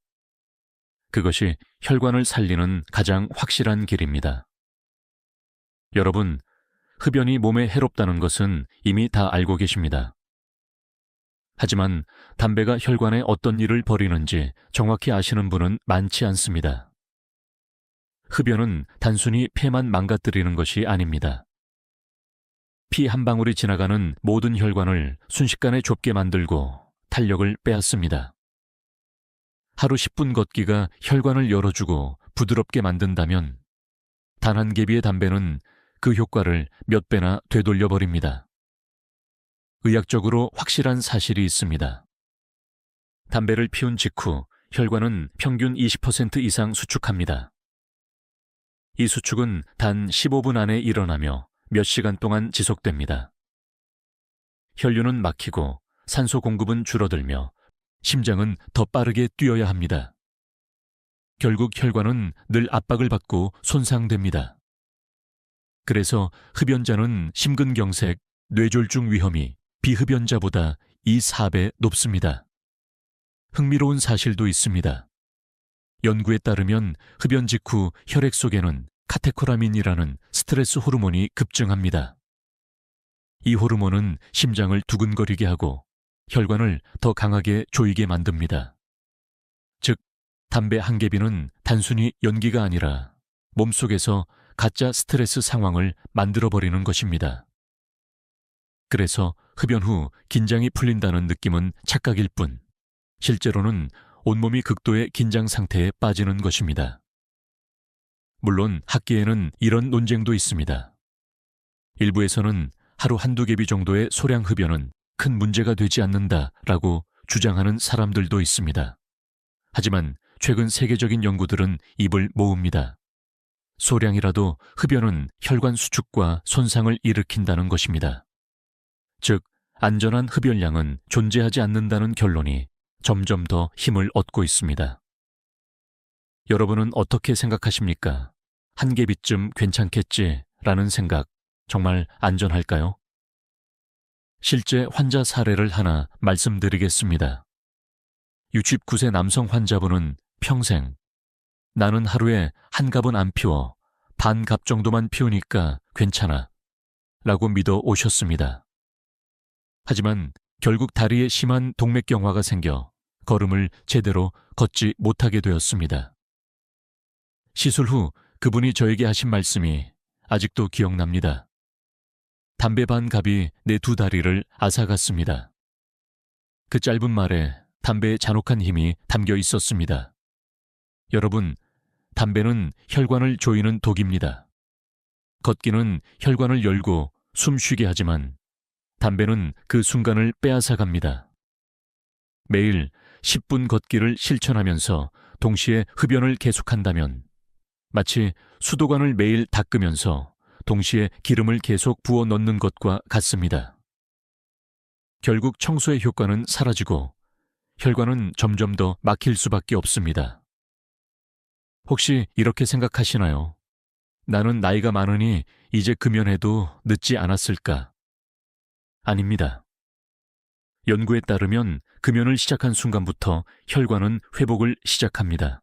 그것이 혈관을 살리는 가장 확실한 길입니다. 여러분, 흡연이 몸에 해롭다는 것은 이미 다 알고 계십니다. 하지만 담배가 혈관에 어떤 일을 벌이는지 정확히 아시는 분은 많지 않습니다. 흡연은 단순히 폐만 망가뜨리는 것이 아닙니다. 피 한 방울이 지나가는 모든 혈관을 순식간에 좁게 만들고 탄력을 빼앗습니다. 하루 10분 걷기가 혈관을 열어주고 부드럽게 만든다면 단 한 개비의 담배는 그 효과를 몇 배나 되돌려버립니다. 의학적으로 확실한 사실이 있습니다. 담배를 피운 직후 혈관은 평균 20% 이상 수축합니다. 이 수축은 단 15분 안에 일어나며 몇 시간 동안 지속됩니다. 혈류는 막히고 산소 공급은 줄어들며 심장은 더 빠르게 뛰어야 합니다. 결국 혈관은 늘 압박을 받고 손상됩니다. 그래서 흡연자는 심근경색, 뇌졸중 위험이 비흡연자보다 2~4배 높습니다. 흥미로운 사실도 있습니다. 연구에 따르면 흡연 직후 혈액 속에는 카테코라민이라는 스트레스 호르몬이 급증합니다. 이 호르몬은 심장을 두근거리게 하고 혈관을 더 강하게 조이게 만듭니다. 즉, 담배 한 개비는 단순히 연기가 아니라 몸속에서 가짜 스트레스 상황을 만들어버리는 것입니다. 그래서 흡연 후 긴장이 풀린다는 느낌은 착각일 뿐, 실제로는 온몸이 극도의 긴장 상태에 빠지는 것입니다. 물론 학계에는 이런 논쟁도 있습니다. 일부에서는 하루 한두 개비 정도의 소량 흡연은 큰 문제가 되지 않는다라고 주장하는 사람들도 있습니다. 하지만 최근 세계적인 연구들은 입을 모읍니다. 소량이라도 흡연은 혈관 수축과 손상을 일으킨다는 것입니다. 즉, 안전한 흡연량은 존재하지 않는다는 결론이 점점 더 힘을 얻고 있습니다. 여러분은 어떻게 생각하십니까? 한 개비쯤 괜찮겠지라는 생각 정말 안전할까요? 실제 환자 사례를 하나 말씀드리겠습니다. 69세 남성 환자분은 평생 나는 하루에 한 갑은 안 피워 반 갑 정도만 피우니까 괜찮아 라고 믿어 오셨습니다. 하지만 결국 다리에 심한 동맥경화가 생겨 걸음을 제대로 걷지 못하게 되었습니다. 시술 후 그분이 저에게 하신 말씀이 아직도 기억납니다. 담배 반 갑이 내 두 다리를 앗아갔습니다. 그 짧은 말에 담배의 잔혹한 힘이 담겨 있었습니다. 여러분, 담배는 혈관을 조이는 독입니다. 걷기는 혈관을 열고 숨 쉬게 하지만 담배는 그 순간을 빼앗아 갑니다. 매일 10분 걷기를 실천하면서 동시에 흡연을 계속한다면 마치 수도관을 매일 닦으면서 동시에 기름을 계속 부어 넣는 것과 같습니다. 결국 청소의 효과는 사라지고 혈관은 점점 더 막힐 수밖에 없습니다. 혹시 이렇게 생각하시나요? 나는 나이가 많으니 이제 금연해도 늦지 않았을까? 아닙니다. 연구에 따르면 금연을 시작한 순간부터 혈관은 회복을 시작합니다.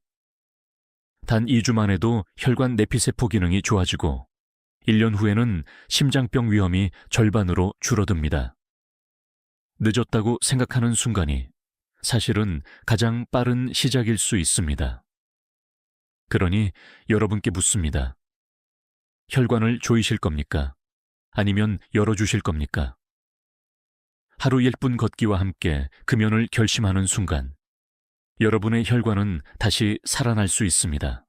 단 2주만 해도 혈관 내피세포 기능이 좋아지고 1년 후에는 심장병 위험이 절반으로 줄어듭니다. 늦었다고 생각하는 순간이 사실은 가장 빠른 시작일 수 있습니다. 그러니 여러분께 묻습니다. 혈관을 조이실 겁니까? 아니면 열어주실 겁니까? 하루 10분 걷기와 함께 금연을 결심하는 순간 여러분의 혈관은 다시 살아날 수 있습니다.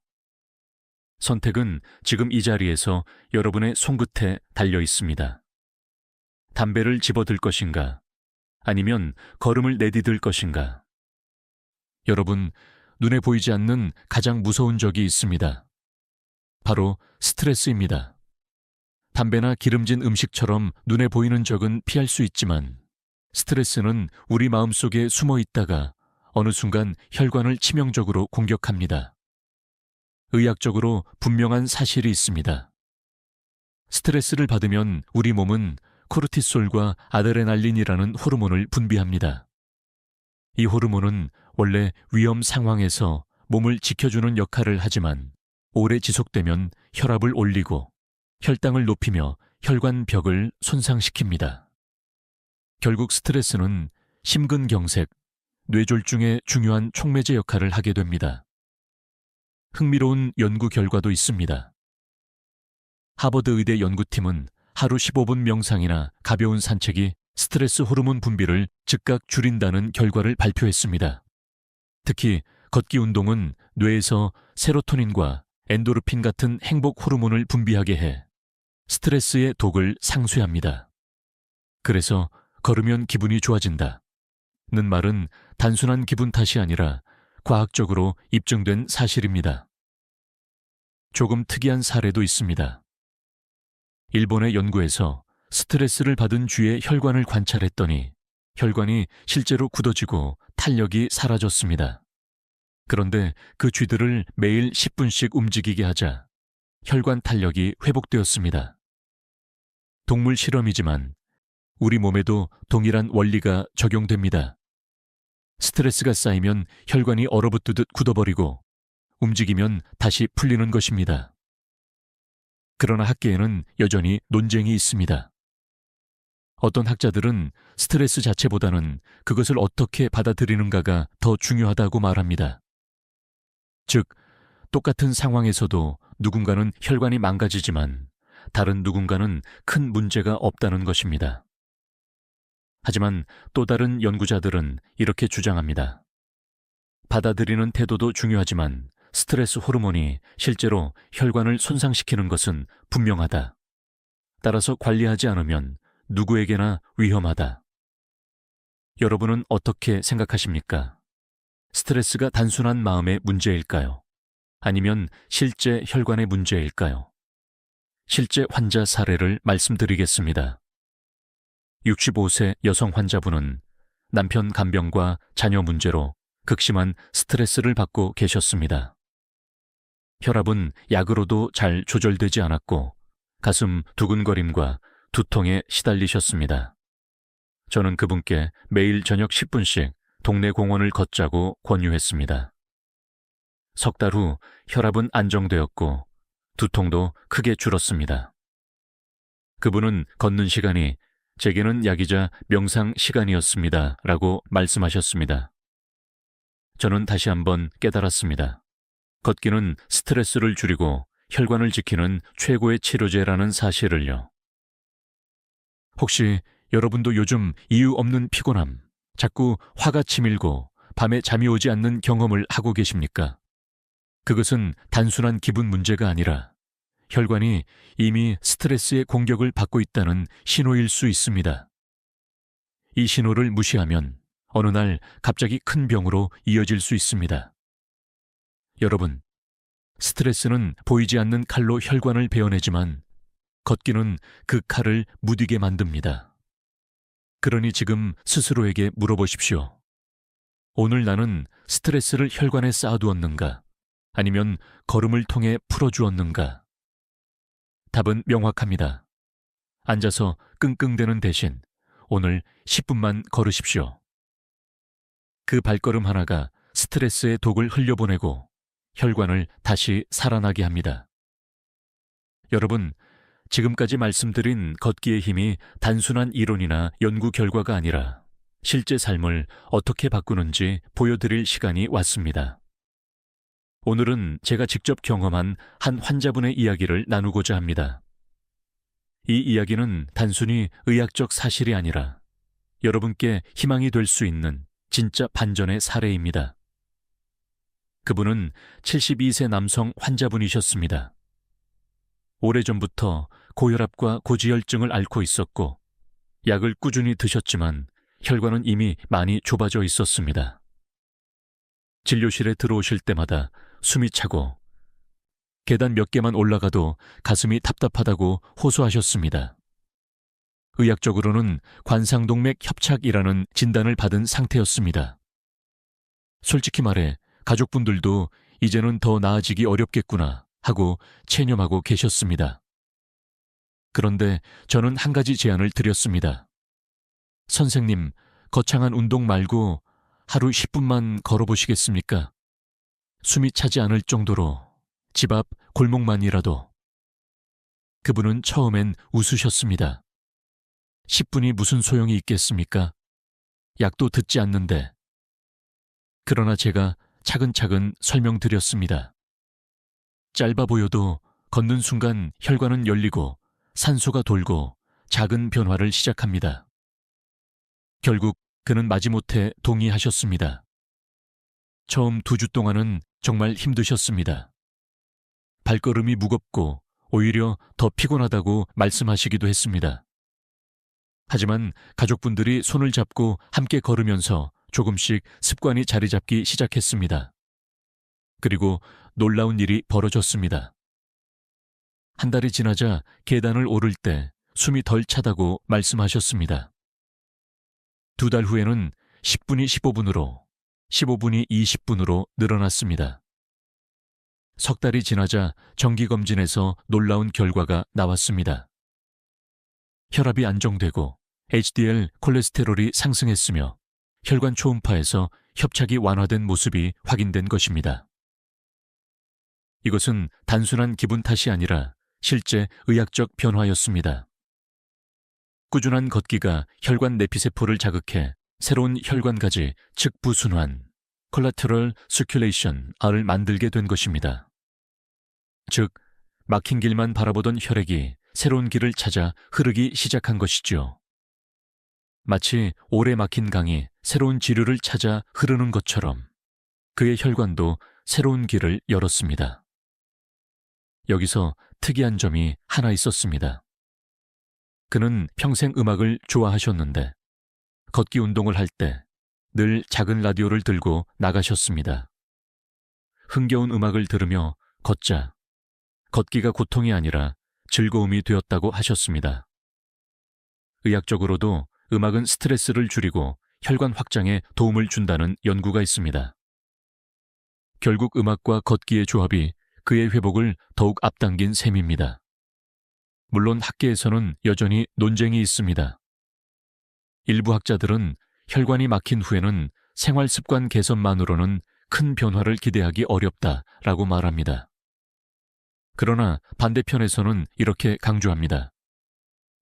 선택은 지금 이 자리에서 여러분의 손끝에 달려 있습니다. 담배를 집어들 것인가? 아니면 걸음을 내디딜 것인가? 여러분, 눈에 보이지 않는 가장 무서운 적이 있습니다. 바로 스트레스입니다. 담배나 기름진 음식처럼 눈에 보이는 적은 피할 수 있지만 스트레스는 우리 마음속에 숨어 있다가 어느 순간 혈관을 치명적으로 공격합니다. 의학적으로 분명한 사실이 있습니다. 스트레스를 받으면 우리 몸은 코르티솔과 아드레날린이라는 호르몬을 분비합니다. 이 호르몬은 원래 위험 상황에서 몸을 지켜주는 역할을 하지만 오래 지속되면 혈압을 올리고 혈당을 높이며 혈관벽을 손상시킵니다. 결국 스트레스는 심근경색, 뇌졸중에 중요한 촉매제 역할을 하게 됩니다. 흥미로운 연구 결과도 있습니다. 하버드 의대 연구팀은 하루 15분 명상이나 가벼운 산책이 스트레스 호르몬 분비를 즉각 줄인다는 결과를 발표했습니다. 특히 걷기 운동은 뇌에서 세로토닌과 엔도르핀 같은 행복 호르몬을 분비하게 해 스트레스의 독을 상쇄합니다. 그래서 걸으면 기분이 좋아진다는 말은 단순한 기분 탓이 아니라 과학적으로 입증된 사실입니다. 조금 특이한 사례도 있습니다. 일본의 연구에서 스트레스를 받은 쥐의 혈관을 관찰했더니 혈관이 실제로 굳어지고 탄력이 사라졌습니다. 그런데 그 쥐들을 매일 10분씩 움직이게 하자 혈관 탄력이 회복되었습니다. 동물 실험이지만 우리 몸에도 동일한 원리가 적용됩니다. 스트레스가 쌓이면 혈관이 얼어붙듯 굳어버리고 움직이면 다시 풀리는 것입니다. 그러나 학계에는 여전히 논쟁이 있습니다. 어떤 학자들은 스트레스 자체보다는 그것을 어떻게 받아들이는가가 더 중요하다고 말합니다. 즉, 똑같은 상황에서도 누군가는 혈관이 망가지지만 다른 누군가는 큰 문제가 없다는 것입니다. 하지만 또 다른 연구자들은 이렇게 주장합니다. 받아들이는 태도도 중요하지만 스트레스 호르몬이 실제로 혈관을 손상시키는 것은 분명하다. 따라서 관리하지 않으면 누구에게나 위험하다. 여러분은 어떻게 생각하십니까? 스트레스가 단순한 마음의 문제일까요? 아니면 실제 혈관의 문제일까요? 실제 환자 사례를 말씀드리겠습니다. 65세 여성 환자분은 남편 간병과 자녀 문제로 극심한 스트레스를 받고 계셨습니다. 혈압은 약으로도 잘 조절되지 않았고 가슴 두근거림과 두통에 시달리셨습니다. 저는 그분께 매일 저녁 10분씩 동네 공원을 걷자고 권유했습니다. 석 달 후 혈압은 안정되었고 두통도 크게 줄었습니다. 그분은 걷는 시간이 제게는 약이자 명상 시간이었습니다. 라고 말씀하셨습니다. 저는 다시 한번 깨달았습니다. 걷기는 스트레스를 줄이고 혈관을 지키는 최고의 치료제라는 사실을요. 혹시 여러분도 요즘 이유 없는 피곤함, 자꾸 화가 치밀고 밤에 잠이 오지 않는 경험을 하고 계십니까? 그것은 단순한 기분 문제가 아니라 혈관이 이미 스트레스의 공격을 받고 있다는 신호일 수 있습니다. 이 신호를 무시하면 어느 날 갑자기 큰 병으로 이어질 수 있습니다. 여러분, 스트레스는 보이지 않는 칼로 혈관을 베어내지만 걷기는 그 칼을 무디게 만듭니다. 그러니 지금 스스로에게 물어보십시오. 오늘 나는 스트레스를 혈관에 쌓아두었는가? 아니면 걸음을 통해 풀어주었는가? 답은 명확합니다. 앉아서 끙끙대는 대신 오늘 10분만 걸으십시오. 그 발걸음 하나가 스트레스의 독을 흘려보내고 혈관을 다시 살아나게 합니다. 여러분, 지금까지 말씀드린 걷기의 힘이 단순한 이론이나 연구 결과가 아니라 실제 삶을 어떻게 바꾸는지 보여드릴 시간이 왔습니다. 오늘은 제가 직접 경험한 한 환자분의 이야기를 나누고자 합니다. 이 이야기는 단순히 의학적 사실이 아니라 여러분께 희망이 될 수 있는 진짜 반전의 사례입니다. 그분은 72세 남성 환자분이셨습니다. 오래전부터 고혈압과 고지혈증을 앓고 있었고 약을 꾸준히 드셨지만 혈관은 이미 많이 좁아져 있었습니다. 진료실에 들어오실 때마다 숨이 차고 계단 몇 개만 올라가도 가슴이 답답하다고 호소하셨습니다. 의학적으로는 관상동맥 협착이라는 진단을 받은 상태였습니다. 솔직히 말해 가족분들도 이제는 더 나아지기 어렵겠구나 하고 체념하고 계셨습니다. 그런데 저는 한 가지 제안을 드렸습니다. 선생님, 거창한 운동 말고 하루 10분만 걸어보시겠습니까? 숨이 차지 않을 정도로 집 앞 골목만이라도. 그분은 처음엔 웃으셨습니다. 10분이 무슨 소용이 있겠습니까? 약도 듣지 않는데. 그러나 제가 차근차근 설명드렸습니다. 짧아 보여도 걷는 순간 혈관은 열리고 산소가 돌고 작은 변화를 시작합니다. 결국 그는 마지못해 동의하셨습니다. 처음 2주 동안은 정말 힘드셨습니다. 발걸음이 무겁고 오히려 더 피곤하다고 말씀하시기도 했습니다. 하지만 가족분들이 손을 잡고 함께 걸으면서 조금씩 습관이 자리 잡기 시작했습니다. 그리고 놀라운 일이 벌어졌습니다. 한 달이 지나자 계단을 오를 때 숨이 덜 차다고 말씀하셨습니다. 2달 후에는 10분이 15분으로, 15분이 20분으로 늘어났습니다. 석 달이 지나자 정기검진에서 놀라운 결과가 나왔습니다. 혈압이 안정되고 HDL 콜레스테롤이 상승했으며 혈관 초음파에서 협착이 완화된 모습이 확인된 것입니다. 이것은 단순한 기분 탓이 아니라 실제 의학적 변화였습니다. 꾸준한 걷기가 혈관 내피세포를 자극해 새로운 혈관가지, 즉 부순환, collateral circulation을 만들게 된 것입니다. 즉, 막힌 길만 바라보던 혈액이 새로운 길을 찾아 흐르기 시작한 것이죠. 마치 오래 막힌 강이 새로운 지류를 찾아 흐르는 것처럼 그의 혈관도 새로운 길을 열었습니다. 여기서 특이한 점이 하나 있었습니다. 그는 평생 음악을 좋아하셨는데 걷기 운동을 할 때 늘 작은 라디오를 들고 나가셨습니다. 흥겨운 음악을 들으며 걷자 걷기가 고통이 아니라 즐거움이 되었다고 하셨습니다. 의학적으로도 음악은 스트레스를 줄이고 혈관 확장에 도움을 준다는 연구가 있습니다. 결국 음악과 걷기의 조합이 그의 회복을 더욱 앞당긴 셈입니다. 물론 학계에서는 여전히 논쟁이 있습니다. 일부 학자들은 혈관이 막힌 후에는 생활습관 개선만으로는 큰 변화를 기대하기 어렵다라고 말합니다. 그러나 반대편에서는 이렇게 강조합니다.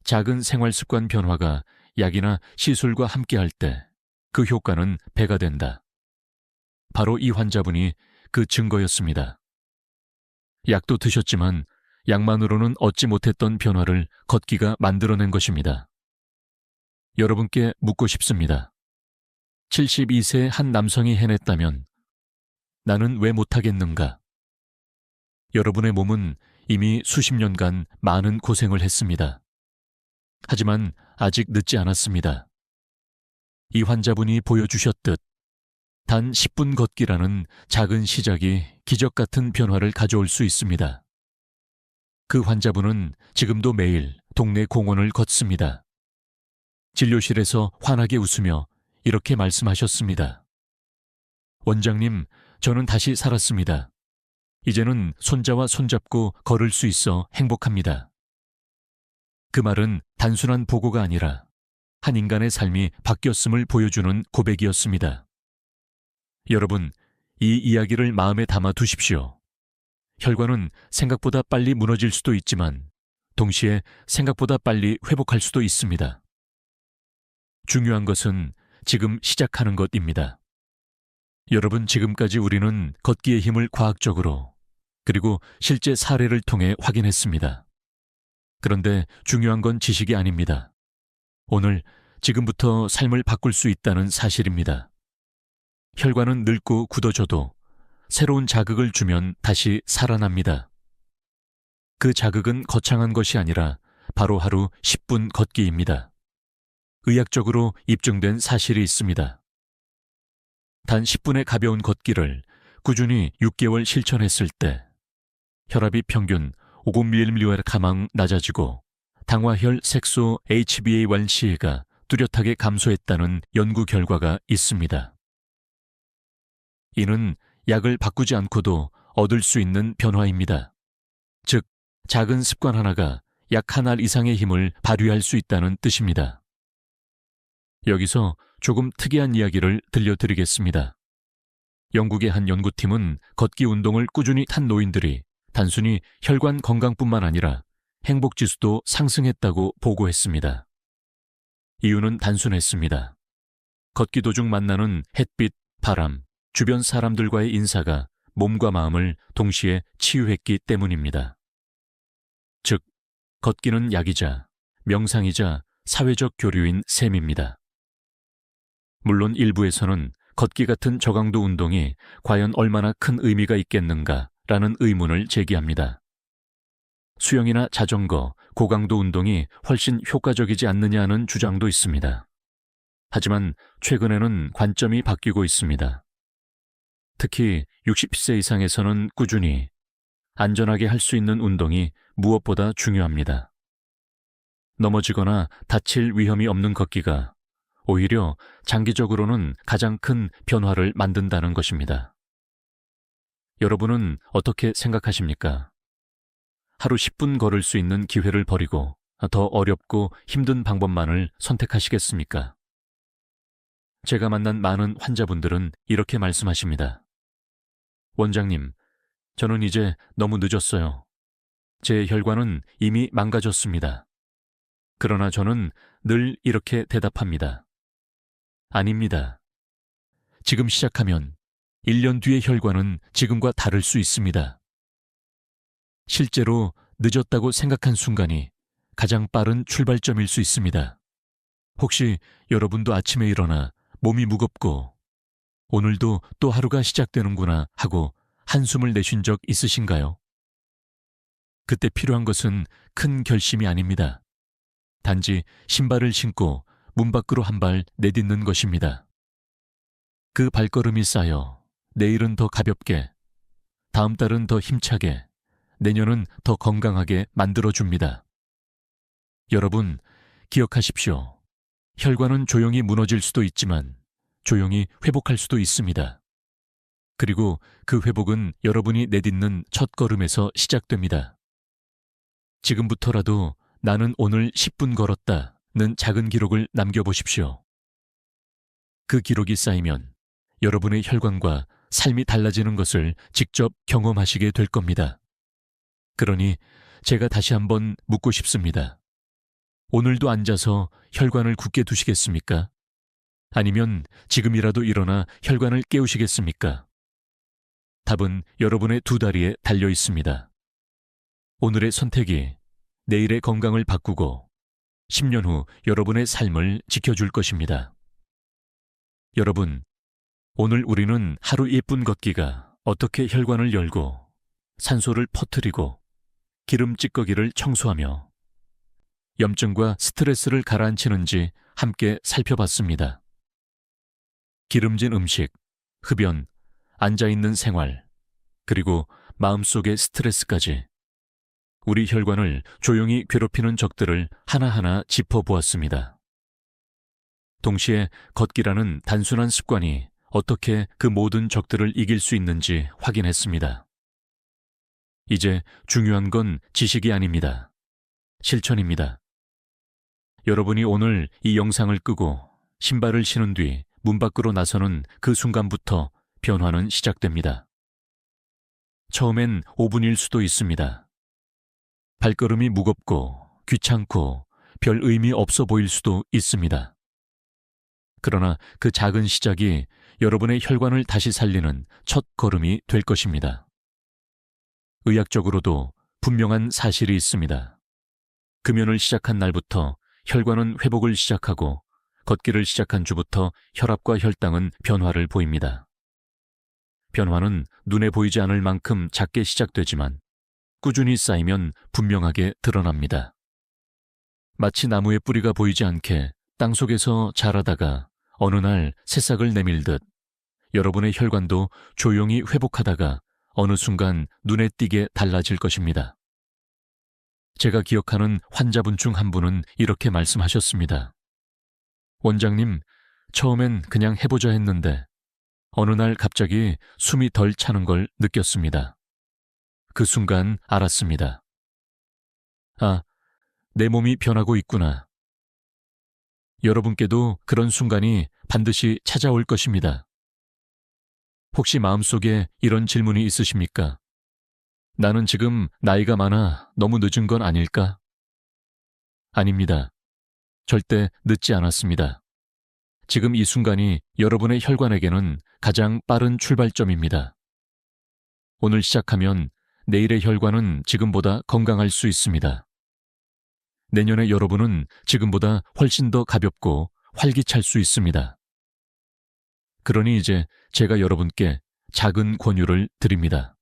작은 생활습관 변화가 약이나 시술과 함께할 때 그 효과는 배가 된다. 바로 이 환자분이 그 증거였습니다. 약도 드셨지만 약만으로는 얻지 못했던 변화를 걷기가 만들어낸 것입니다. 여러분께 묻고 싶습니다. 72세 한 남성이 해냈다면 나는 왜 못하겠는가? 여러분의 몸은 이미 수십 년간 많은 고생을 했습니다. 하지만 아직 늦지 않았습니다. 이 환자분이 보여주셨듯 단 10분 걷기라는 작은 시작이 기적 같은 변화를 가져올 수 있습니다. 그 환자분은 지금도 매일 동네 공원을 걷습니다. 진료실에서 환하게 웃으며 이렇게 말씀하셨습니다. 원장님, 저는 다시 살았습니다. 이제는 손자와 손잡고 걸을 수 있어 행복합니다. 그 말은 단순한 보고가 아니라 한 인간의 삶이 바뀌었음을 보여주는 고백이었습니다. 여러분, 이 이야기를 마음에 담아 두십시오. 혈관은 생각보다 빨리 무너질 수도 있지만 동시에 생각보다 빨리 회복할 수도 있습니다. 중요한 것은 지금 시작하는 것입니다. 여러분, 지금까지 우리는 걷기의 힘을 과학적으로 그리고 실제 사례를 통해 확인했습니다. 그런데 중요한 건 지식이 아닙니다. 오늘, 지금부터 삶을 바꿀 수 있다는 사실입니다. 혈관은 늙고 굳어져도 새로운 자극을 주면 다시 살아납니다. 그 자극은 거창한 것이 아니라 바로 하루 10분 걷기입니다. 의학적으로 입증된 사실이 있습니다. 단 10분의 가벼운 걷기를 꾸준히 6개월 실천했을 때 혈압이 평균 50mmR 가망 낮아지고 당화혈 색소 HbA1c가 뚜렷하게 감소했다는 연구 결과가 있습니다. 이는 약을 바꾸지 않고도 얻을 수 있는 변화입니다. 즉, 작은 습관 하나가 약 한 알 이상의 힘을 발휘할 수 있다는 뜻입니다. 여기서 조금 특이한 이야기를 들려드리겠습니다. 영국의 한 연구팀은 걷기 운동을 꾸준히 한 노인들이 단순히 혈관 건강뿐만 아니라 행복지수도 상승했다고 보고했습니다. 이유는 단순했습니다. 걷기 도중 만나는 햇빛, 바람, 주변 사람들과의 인사가 몸과 마음을 동시에 치유했기 때문입니다. 즉, 걷기는 약이자 명상이자 사회적 교류인 셈입니다. 물론 일부에서는 걷기 같은 저강도 운동이 과연 얼마나 큰 의미가 있겠는가라는 의문을 제기합니다. 수영이나 자전거, 고강도 운동이 훨씬 효과적이지 않느냐는 주장도 있습니다. 하지만 최근에는 관점이 바뀌고 있습니다. 특히 60세 이상에서는 꾸준히 안전하게 할 수 있는 운동이 무엇보다 중요합니다. 넘어지거나 다칠 위험이 없는 걷기가 오히려 장기적으로는 가장 큰 변화를 만든다는 것입니다. 여러분은 어떻게 생각하십니까? 하루 10분 걸을 수 있는 기회를 버리고 더 어렵고 힘든 방법만을 선택하시겠습니까? 제가 만난 많은 환자분들은 이렇게 말씀하십니다. 원장님, 저는 이제 너무 늦었어요. 제 혈관은 이미 망가졌습니다. 그러나 저는 늘 이렇게 대답합니다. 아닙니다. 지금 시작하면 1년 뒤의 혈관은 지금과 다를 수 있습니다. 실제로 늦었다고 생각한 순간이 가장 빠른 출발점일 수 있습니다. 혹시 여러분도 아침에 일어나 몸이 무겁고 오늘도 또 하루가 시작되는구나 하고 한숨을 내쉰 적 있으신가요? 그때 필요한 것은 큰 결심이 아닙니다. 단지 신발을 신고 문 밖으로 한 발 내딛는 것입니다. 그 발걸음이 쌓여 내일은 더 가볍게, 다음 달은 더 힘차게, 내년은 더 건강하게 만들어줍니다. 여러분, 기억하십시오. 혈관은 조용히 무너질 수도 있지만 조용히 회복할 수도 있습니다. 그리고 그 회복은 여러분이 내딛는 첫 걸음에서 시작됩니다. 지금부터라도 나는 오늘 10분 걸었다는 작은 기록을 남겨보십시오. 그 기록이 쌓이면 여러분의 혈관과 삶이 달라지는 것을 직접 경험하시게 될 겁니다. 그러니 제가 다시 한번 묻고 싶습니다. 오늘도 앉아서 혈관을 굳게 두시겠습니까? 아니면 지금이라도 일어나 혈관을 깨우시겠습니까? 답은 여러분의 두 다리에 달려 있습니다. 오늘의 선택이 내일의 건강을 바꾸고 10년 후 여러분의 삶을 지켜줄 것입니다. 여러분, 오늘 우리는 하루 1분 걷기가 어떻게 혈관을 열고 산소를 퍼뜨리고 기름 찌꺼기를 청소하며 염증과 스트레스를 가라앉히는지 함께 살펴봤습니다. 기름진 음식, 흡연, 앉아있는 생활, 그리고 마음속의 스트레스까지 우리 혈관을 조용히 괴롭히는 적들을 하나하나 짚어보았습니다. 동시에 걷기라는 단순한 습관이 어떻게 그 모든 적들을 이길 수 있는지 확인했습니다. 이제 중요한 건 지식이 아닙니다. 실천입니다. 여러분이 오늘 이 영상을 끄고 신발을 신은 뒤 문 밖으로 나서는 그 순간부터 변화는 시작됩니다. 처음엔 5분일 수도 있습니다. 발걸음이 무겁고 귀찮고 별 의미 없어 보일 수도 있습니다. 그러나 그 작은 시작이 여러분의 혈관을 다시 살리는 첫 걸음이 될 것입니다. 의학적으로도 분명한 사실이 있습니다. 금연을 시작한 날부터 혈관은 회복을 시작하고 걷기를 시작한 주부터 혈압과 혈당은 변화를 보입니다. 변화는 눈에 보이지 않을 만큼 작게 시작되지만 꾸준히 쌓이면 분명하게 드러납니다. 마치 나무의 뿌리가 보이지 않게 땅속에서 자라다가 어느 날 새싹을 내밀듯 여러분의 혈관도 조용히 회복하다가 어느 순간 눈에 띄게 달라질 것입니다. 제가 기억하는 환자분 중 한 분은 이렇게 말씀하셨습니다. 원장님, 처음엔 그냥 해보자 했는데 어느 날 갑자기 숨이 덜 차는 걸 느꼈습니다. 그 순간 알았습니다. 아, 내 몸이 변하고 있구나. 여러분께도 그런 순간이 반드시 찾아올 것입니다. 혹시 마음속에 이런 질문이 있으십니까? 나는 지금 나이가 많아 너무 늦은 건 아닐까? 아닙니다. 절대 늦지 않았습니다. 지금 이 순간이 여러분의 혈관에게는 가장 빠른 출발점입니다. 오늘 시작하면 내일의 혈관은 지금보다 건강할 수 있습니다. 내년에 여러분은 지금보다 훨씬 더 가볍고 활기찰 수 있습니다. 그러니 이제 제가 여러분께 작은 권유를 드립니다.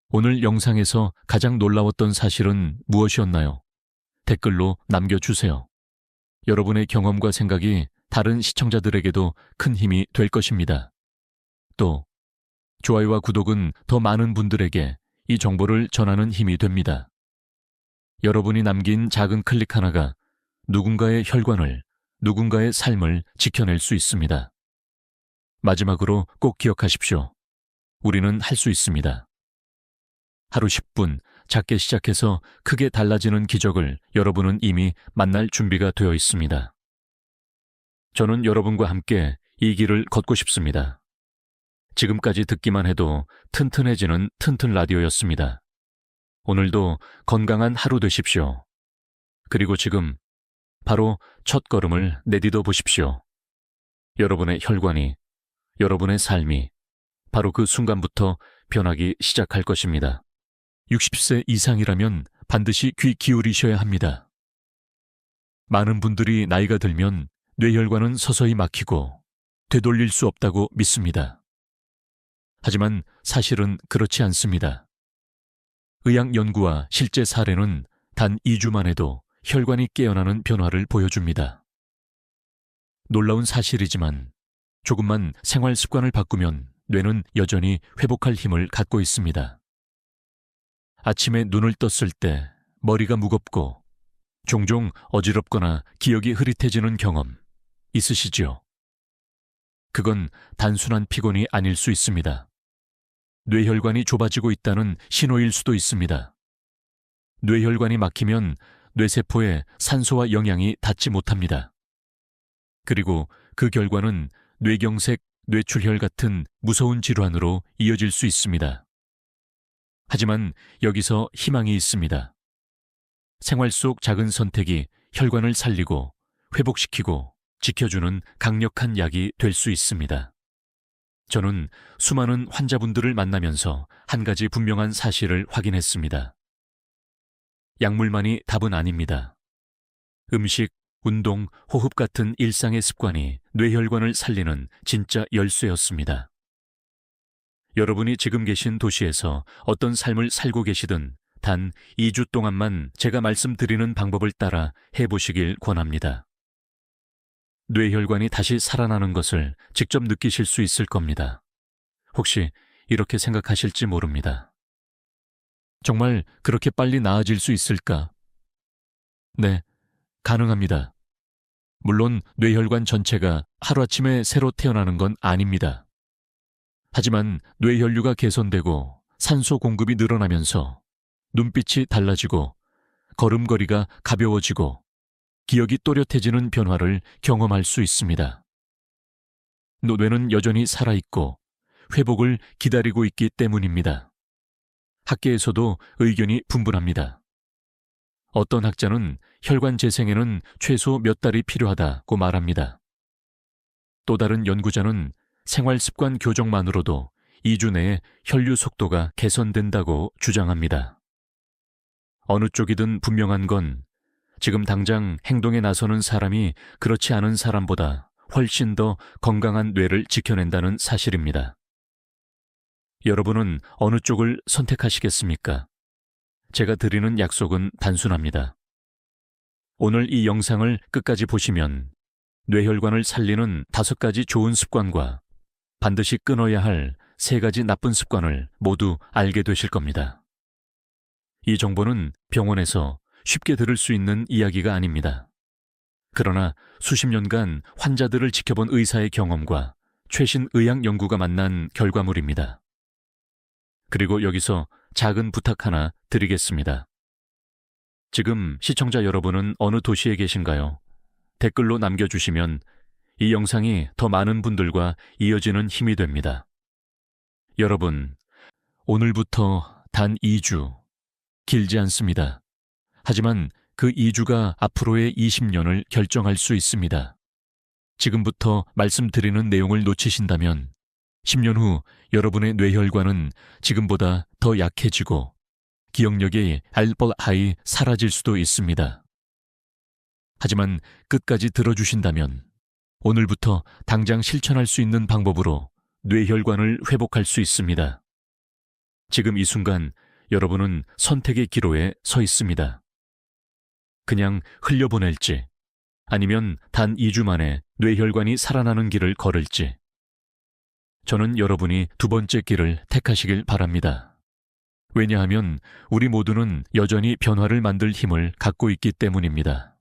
오늘 영상에서 가장 놀라웠던 사실은 무엇이었나요? 댓글로 남겨주세요. 여러분의 경험과 생각이 다른 시청자들에게도 큰 힘이 될 것입니다. 또 좋아요와 구독은 더 많은 분들에게 이 정보를 전하는 힘이 됩니다. 여러분이 남긴 작은 클릭 하나가 누군가의 혈관을, 누군가의 삶을 지켜낼 수 있습니다. 마지막으로 꼭 기억하십시오. 우리는 할 수 있습니다. 하루 10분 작게 시작해서 크게 달라지는 기적을 여러분은 이미 만날 준비가 되어 있습니다. 저는 여러분과 함께 이 길을 걷고 싶습니다. 지금까지 듣기만 해도 튼튼해지는 튼튼 라디오였습니다. 오늘도 건강한 하루 되십시오. 그리고 지금 바로 첫 걸음을 내디뎌 보십시오. 여러분의 혈관이, 여러분의 삶이 바로 그 순간부터 변하기 시작할 것입니다. 60세 이상이라면 반드시 귀 기울이셔야 합니다. 많은 분들이 나이가 들면 뇌혈관은 서서히 막히고 되돌릴 수 없다고 믿습니다. 하지만 사실은 그렇지 않습니다. 의학 연구와 실제 사례는 단 2주만 해도 혈관이 깨어나는 변화를 보여줍니다. 놀라운 사실이지만 조금만 생활 습관을 바꾸면 뇌는 여전히 회복할 힘을 갖고 있습니다. 아침에 눈을 떴을 때 머리가 무겁고 종종 어지럽거나 기억이 흐릿해지는 경험 있으시지요? 그건 단순한 피곤이 아닐 수 있습니다. 뇌혈관이 좁아지고 있다는 신호일 수도 있습니다. 뇌혈관이 막히면 뇌세포에 산소와 영양이 닿지 못합니다. 그리고 그 결과는 뇌경색, 뇌출혈 같은 무서운 질환으로 이어질 수 있습니다. 하지만 여기서 희망이 있습니다. 생활 속 작은 선택이 혈관을 살리고 회복시키고 지켜주는 강력한 약이 될 수 있습니다. 저는 수많은 환자분들을 만나면서 한 가지 분명한 사실을 확인했습니다. 약물만이 답은 아닙니다. 음식, 운동, 호흡 같은 일상의 습관이 뇌혈관을 살리는 진짜 열쇠였습니다. 여러분이 지금 계신 도시에서 어떤 삶을 살고 계시든 단 2주 동안만 제가 말씀드리는 방법을 따라 해보시길 권합니다. 뇌혈관이 다시 살아나는 것을 직접 느끼실 수 있을 겁니다. 혹시 이렇게 생각하실지 모릅니다. 정말 그렇게 빨리 나아질 수 있을까? 네, 가능합니다. 물론 뇌혈관 전체가 하루아침에 새로 태어나는 건 아닙니다. 하지만 뇌혈류가 개선되고 산소 공급이 늘어나면서 눈빛이 달라지고 걸음걸이가 가벼워지고 기억이 또렷해지는 변화를 경험할 수 있습니다. 뇌는 여전히 살아있고 회복을 기다리고 있기 때문입니다. 학계에서도 의견이 분분합니다. 어떤 학자는 혈관 재생에는 최소 몇 달이 필요하다고 말합니다. 또 다른 연구자는 생활 습관 교정만으로도 2주 내에 혈류 속도가 개선된다고 주장합니다. 어느 쪽이든 분명한 건 지금 당장 행동에 나서는 사람이 그렇지 않은 사람보다 훨씬 더 건강한 뇌를 지켜낸다는 사실입니다. 여러분은 어느 쪽을 선택하시겠습니까? 제가 드리는 약속은 단순합니다. 오늘 이 영상을 끝까지 보시면 뇌혈관을 살리는 5가지 좋은 습관과 반드시 끊어야 할 3가지 나쁜 습관을 모두 알게 되실 겁니다. 이 정보는 병원에서 쉽게 들을 수 있는 이야기가 아닙니다. 그러나 수십 년간 환자들을 지켜본 의사의 경험과 최신 의학 연구가 만난 결과물입니다. 그리고 여기서 작은 부탁 하나 드리겠습니다. 지금 시청자 여러분은 어느 도시에 계신가요? 댓글로 남겨주시면 이 영상이 더 많은 분들과 이어지는 힘이 됩니다. 여러분, 오늘부터 단 2주, 길지 않습니다. 하지만 그 2주가 앞으로의 20년을 결정할 수 있습니다. 지금부터 말씀드리는 내용을 놓치신다면 10년 후 여러분의 뇌혈관은 지금보다 더 약해지고 기억력이 알벌하이 사라질 수도 있습니다. 하지만 끝까지 들어주신다면 오늘부터 당장 실천할 수 있는 방법으로 뇌혈관을 회복할 수 있습니다. 지금 이 순간 여러분은 선택의 기로에 서 있습니다. 그냥 흘려보낼지 아니면 단 2주 만에 뇌혈관이 살아나는 길을 걸을지 저는 여러분이 2번째 길을 택하시길 바랍니다. 왜냐하면 우리 모두는 여전히 변화를 만들 힘을 갖고 있기 때문입니다.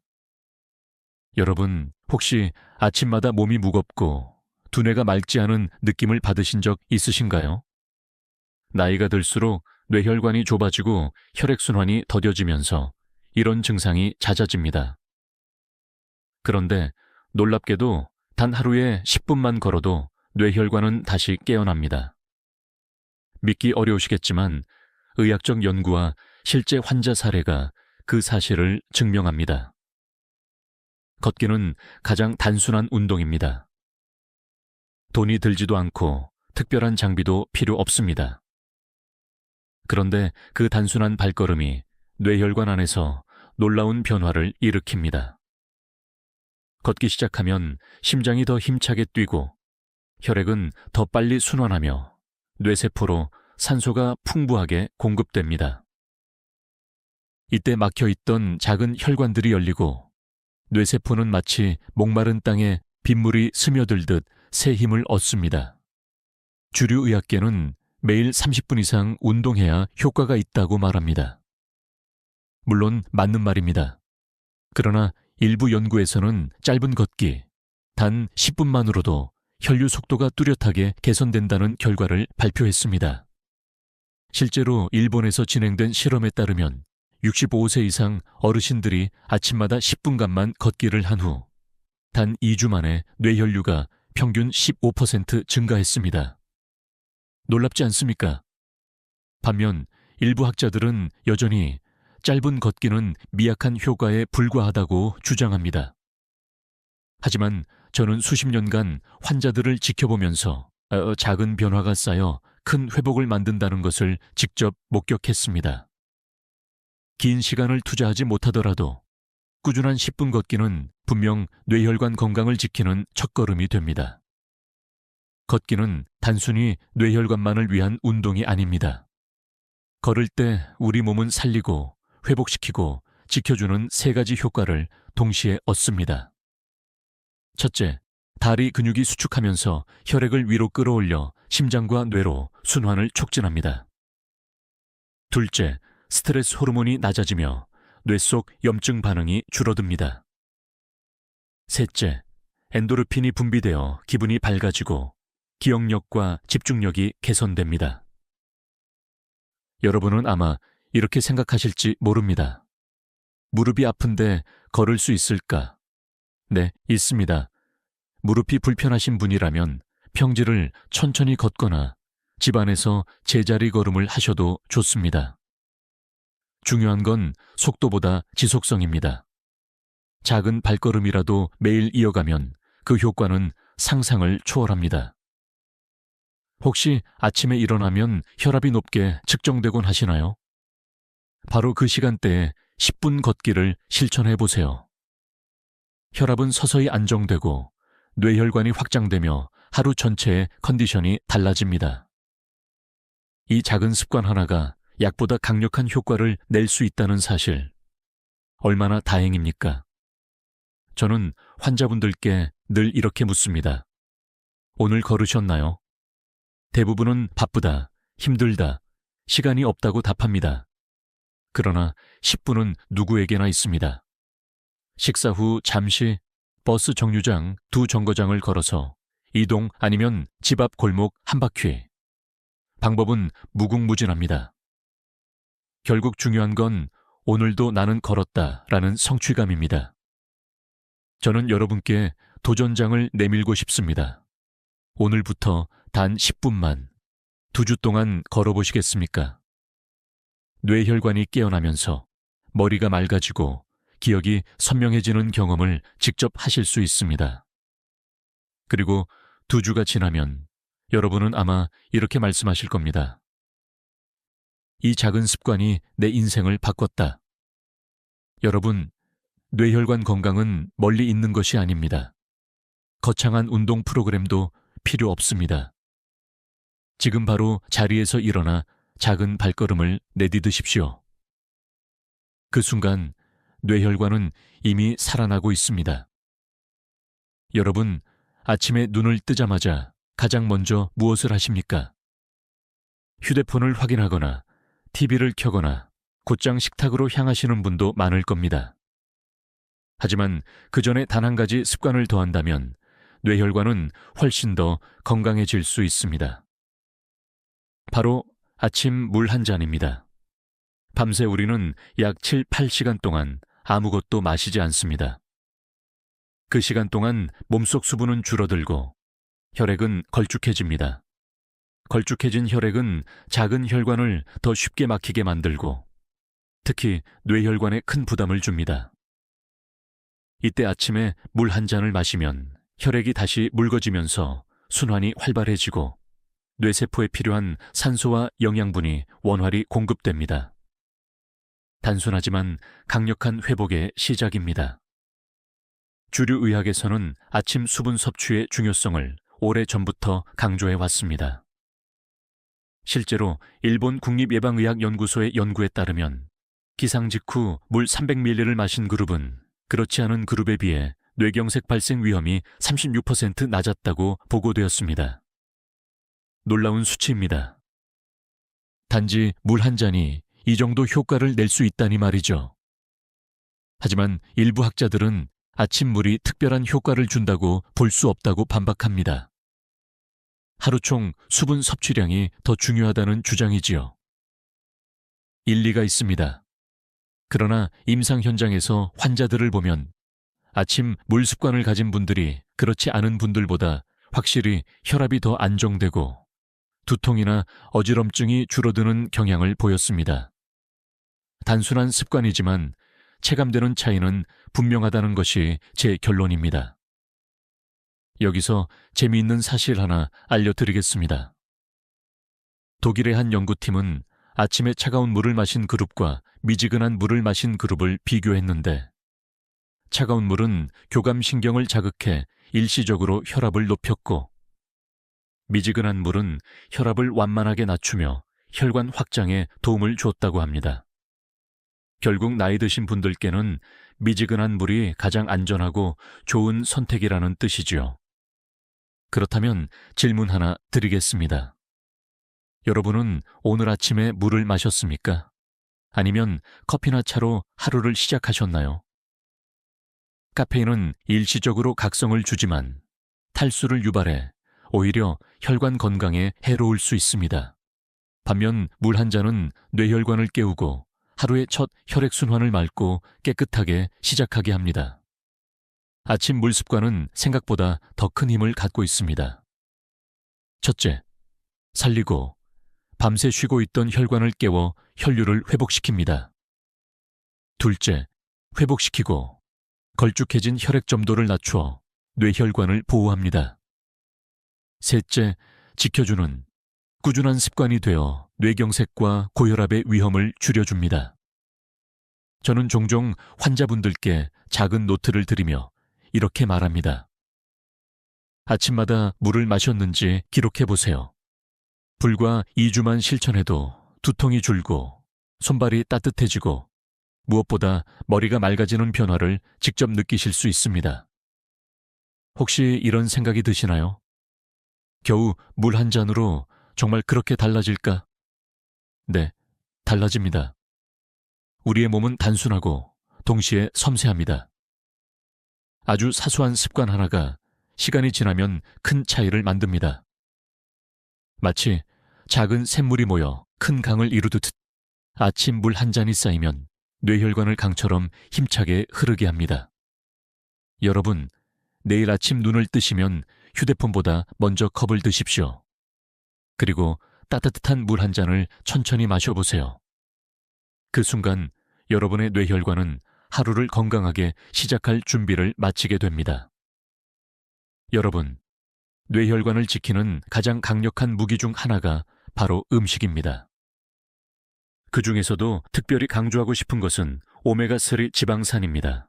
여러분, 혹시 아침마다 몸이 무겁고 두뇌가 맑지 않은 느낌을 받으신 적 있으신가요? 나이가 들수록 뇌혈관이 좁아지고 혈액순환이 더뎌지면서 이런 증상이 잦아집니다. 그런데 놀랍게도 단 하루에 10분만 걸어도 뇌혈관은 다시 깨어납니다. 믿기 어려우시겠지만 의학적 연구와 실제 환자 사례가 그 사실을 증명합니다. 걷기는 가장 단순한 운동입니다. 돈이 들지도 않고 특별한 장비도 필요 없습니다. 그런데 그 단순한 발걸음이 뇌혈관 안에서 놀라운 변화를 일으킵니다. 걷기 시작하면 심장이 더 힘차게 뛰고 혈액은 더 빨리 순환하며 뇌세포로 산소가 풍부하게 공급됩니다. 이때 막혀있던 작은 혈관들이 열리고 뇌세포는 마치 목마른 땅에 빗물이 스며들듯 새 힘을 얻습니다. 주류 의학계는 매일 30분 이상 운동해야 효과가 있다고 말합니다. 물론 맞는 말입니다. 그러나 일부 연구에서는 짧은 걷기, 단 10분만으로도 혈류 속도가 뚜렷하게 개선된다는 결과를 발표했습니다. 실제로 일본에서 진행된 실험에 따르면 65세 이상 어르신들이 아침마다 10분간만 걷기를 한 후 단 2주 만에 뇌혈류가 평균 15% 증가했습니다. 놀랍지 않습니까? 반면 일부 학자들은 여전히 짧은 걷기는 미약한 효과에 불과하다고 주장합니다. 하지만 저는 수십 년간 환자들을 지켜보면서 작은 변화가 쌓여 큰 회복을 만든다는 것을 직접 목격했습니다. 긴 시간을 투자하지 못하더라도 꾸준한 10분 걷기는 분명 뇌혈관 건강을 지키는 첫걸음이 됩니다. 걷기는 단순히 뇌혈관만을 위한 운동이 아닙니다. 걸을 때 우리 몸은 살리고 회복시키고 지켜주는 세 가지 효과를 동시에 얻습니다. 첫째, 다리 근육이 수축하면서 혈액을 위로 끌어올려 심장과 뇌로 순환을 촉진합니다. 둘째, 스트레스 호르몬이 낮아지며 뇌 속 염증 반응이 줄어듭니다. 셋째, 엔도르핀이 분비되어 기분이 밝아지고 기억력과 집중력이 개선됩니다. 여러분은 아마 이렇게 생각하실지 모릅니다. 무릎이 아픈데 걸을 수 있을까? 네, 있습니다. 무릎이 불편하신 분이라면 평지를 천천히 걷거나 집안에서 제자리 걸음을 하셔도 좋습니다. 중요한 건 속도보다 지속성입니다. 작은 발걸음이라도 매일 이어가면 그 효과는 상상을 초월합니다. 혹시 아침에 일어나면 혈압이 높게 측정되곤 하시나요? 바로 그 시간대에 10분 걷기를 실천해 보세요. 혈압은 서서히 안정되고 뇌혈관이 확장되며 하루 전체의 컨디션이 달라집니다. 이 작은 습관 하나가 약보다 강력한 효과를 낼 수 있다는 사실, 얼마나 다행입니까? 저는 환자분들께 늘 이렇게 묻습니다. 오늘 걸으셨나요? 대부분은 바쁘다, 힘들다, 시간이 없다고 답합니다. 그러나 10분은 누구에게나 있습니다. 식사 후 잠시 버스 정류장 2정거장을 걸어서 이동 아니면 집 앞 골목 한 바퀴. 방법은 무궁무진합니다. 결국 중요한 건 오늘도 나는 걸었다라는 성취감입니다. 저는 여러분께 도전장을 내밀고 싶습니다. 오늘부터 단 10분만 2주 동안 걸어보시겠습니까? 뇌혈관이 깨어나면서 머리가 맑아지고 기억이 선명해지는 경험을 직접 하실 수 있습니다. 그리고 2주가 지나면 여러분은 아마 이렇게 말씀하실 겁니다. 이 작은 습관이 내 인생을 바꿨다. 여러분, 뇌혈관 건강은 멀리 있는 것이 아닙니다. 거창한 운동 프로그램도 필요 없습니다. 지금 바로 자리에서 일어나 작은 발걸음을 내디드십시오. 그 순간 뇌혈관은 이미 살아나고 있습니다. 여러분, 아침에 눈을 뜨자마자 가장 먼저 무엇을 하십니까? 휴대폰을 확인하거나 TV를 켜거나 곧장 식탁으로 향하시는 분도 많을 겁니다. 하지만 그 전에 단 한 가지 습관을 더한다면 뇌혈관은 훨씬 더 건강해질 수 있습니다. 바로 아침 물 한 잔입니다. 밤새 우리는 약 7, 8시간 동안 아무것도 마시지 않습니다. 그 시간 동안 몸속 수분은 줄어들고 혈액은 걸쭉해집니다. 걸쭉해진 혈액은 작은 혈관을 더 쉽게 막히게 만들고 특히 뇌혈관에 큰 부담을 줍니다. 이때 아침에 물 한 잔을 마시면 혈액이 다시 묽어지면서 순환이 활발해지고 뇌세포에 필요한 산소와 영양분이 원활히 공급됩니다. 단순하지만 강력한 회복의 시작입니다. 주류 의학에서는 아침 수분 섭취의 중요성을 오래전부터 강조해 왔습니다. 실제로 일본 국립예방의학연구소의 연구에 따르면 기상 직후 물 300ml를 마신 그룹은 그렇지 않은 그룹에 비해 뇌경색 발생 위험이 36% 낮았다고 보고되었습니다. 놀라운 수치입니다. 단지 물 한 잔이 이 정도 효과를 낼 수 있다니 말이죠. 하지만 일부 학자들은 아침 물이 특별한 효과를 준다고 볼 수 없다고 반박합니다. 하루 총 수분 섭취량이 더 중요하다는 주장이지요. 일리가 있습니다. 그러나 임상 현장에서 환자들을 보면 아침 물 습관을 가진 분들이 그렇지 않은 분들보다 확실히 혈압이 더 안정되고 두통이나 어지럼증이 줄어드는 경향을 보였습니다. 단순한 습관이지만 체감되는 차이는 분명하다는 것이 제 결론입니다. 여기서 재미있는 사실 하나 알려드리겠습니다. 독일의 한 연구팀은 아침에 차가운 물을 마신 그룹과 미지근한 물을 마신 그룹을 비교했는데 차가운 물은 교감신경을 자극해 일시적으로 혈압을 높였고 미지근한 물은 혈압을 완만하게 낮추며 혈관 확장에 도움을 줬다고 합니다. 결국 나이 드신 분들께는 미지근한 물이 가장 안전하고 좋은 선택이라는 뜻이지요. 그렇다면 질문 하나 드리겠습니다. 여러분은 오늘 아침에 물을 마셨습니까? 아니면 커피나 차로 하루를 시작하셨나요? 카페인은 일시적으로 각성을 주지만 탈수를 유발해 오히려 혈관 건강에 해로울 수 있습니다. 반면 물 한 잔은 뇌혈관을 깨우고 하루의 첫 혈액순환을 맑고 깨끗하게 시작하게 합니다. 아침 물 습관은 생각보다 더 큰 힘을 갖고 있습니다. 첫째, 살리고 밤새 쉬고 있던 혈관을 깨워 혈류를 회복시킵니다. 둘째, 회복시키고 걸쭉해진 혈액 점도를 낮추어 뇌혈관을 보호합니다. 셋째, 지켜주는 꾸준한 습관이 되어 뇌경색과 고혈압의 위험을 줄여줍니다. 저는 종종 환자분들께 작은 노트를 드리며 이렇게 말합니다. 아침마다 물을 마셨는지 기록해보세요. 불과 2주만 실천해도 두통이 줄고 손발이 따뜻해지고 무엇보다 머리가 맑아지는 변화를 직접 느끼실 수 있습니다. 혹시 이런 생각이 드시나요? 겨우 물 한 잔으로 정말 그렇게 달라질까? 네, 달라집니다. 우리의 몸은 단순하고 동시에 섬세합니다. 아주 사소한 습관 하나가 시간이 지나면 큰 차이를 만듭니다. 마치 작은 샘물이 모여 큰 강을 이루듯 아침 물 한 잔이 쌓이면 뇌혈관을 강처럼 힘차게 흐르게 합니다. 여러분, 내일 아침 눈을 뜨시면 휴대폰보다 먼저 컵을 드십시오. 그리고 따뜻한 물 한 잔을 천천히 마셔보세요. 그 순간 여러분의 뇌혈관은 하루를 건강하게 시작할 준비를 마치게 됩니다. 여러분, 뇌혈관을 지키는 가장 강력한 무기 중 하나가 바로 음식입니다. 그 중에서도 특별히 강조하고 싶은 것은 오메가3 지방산입니다.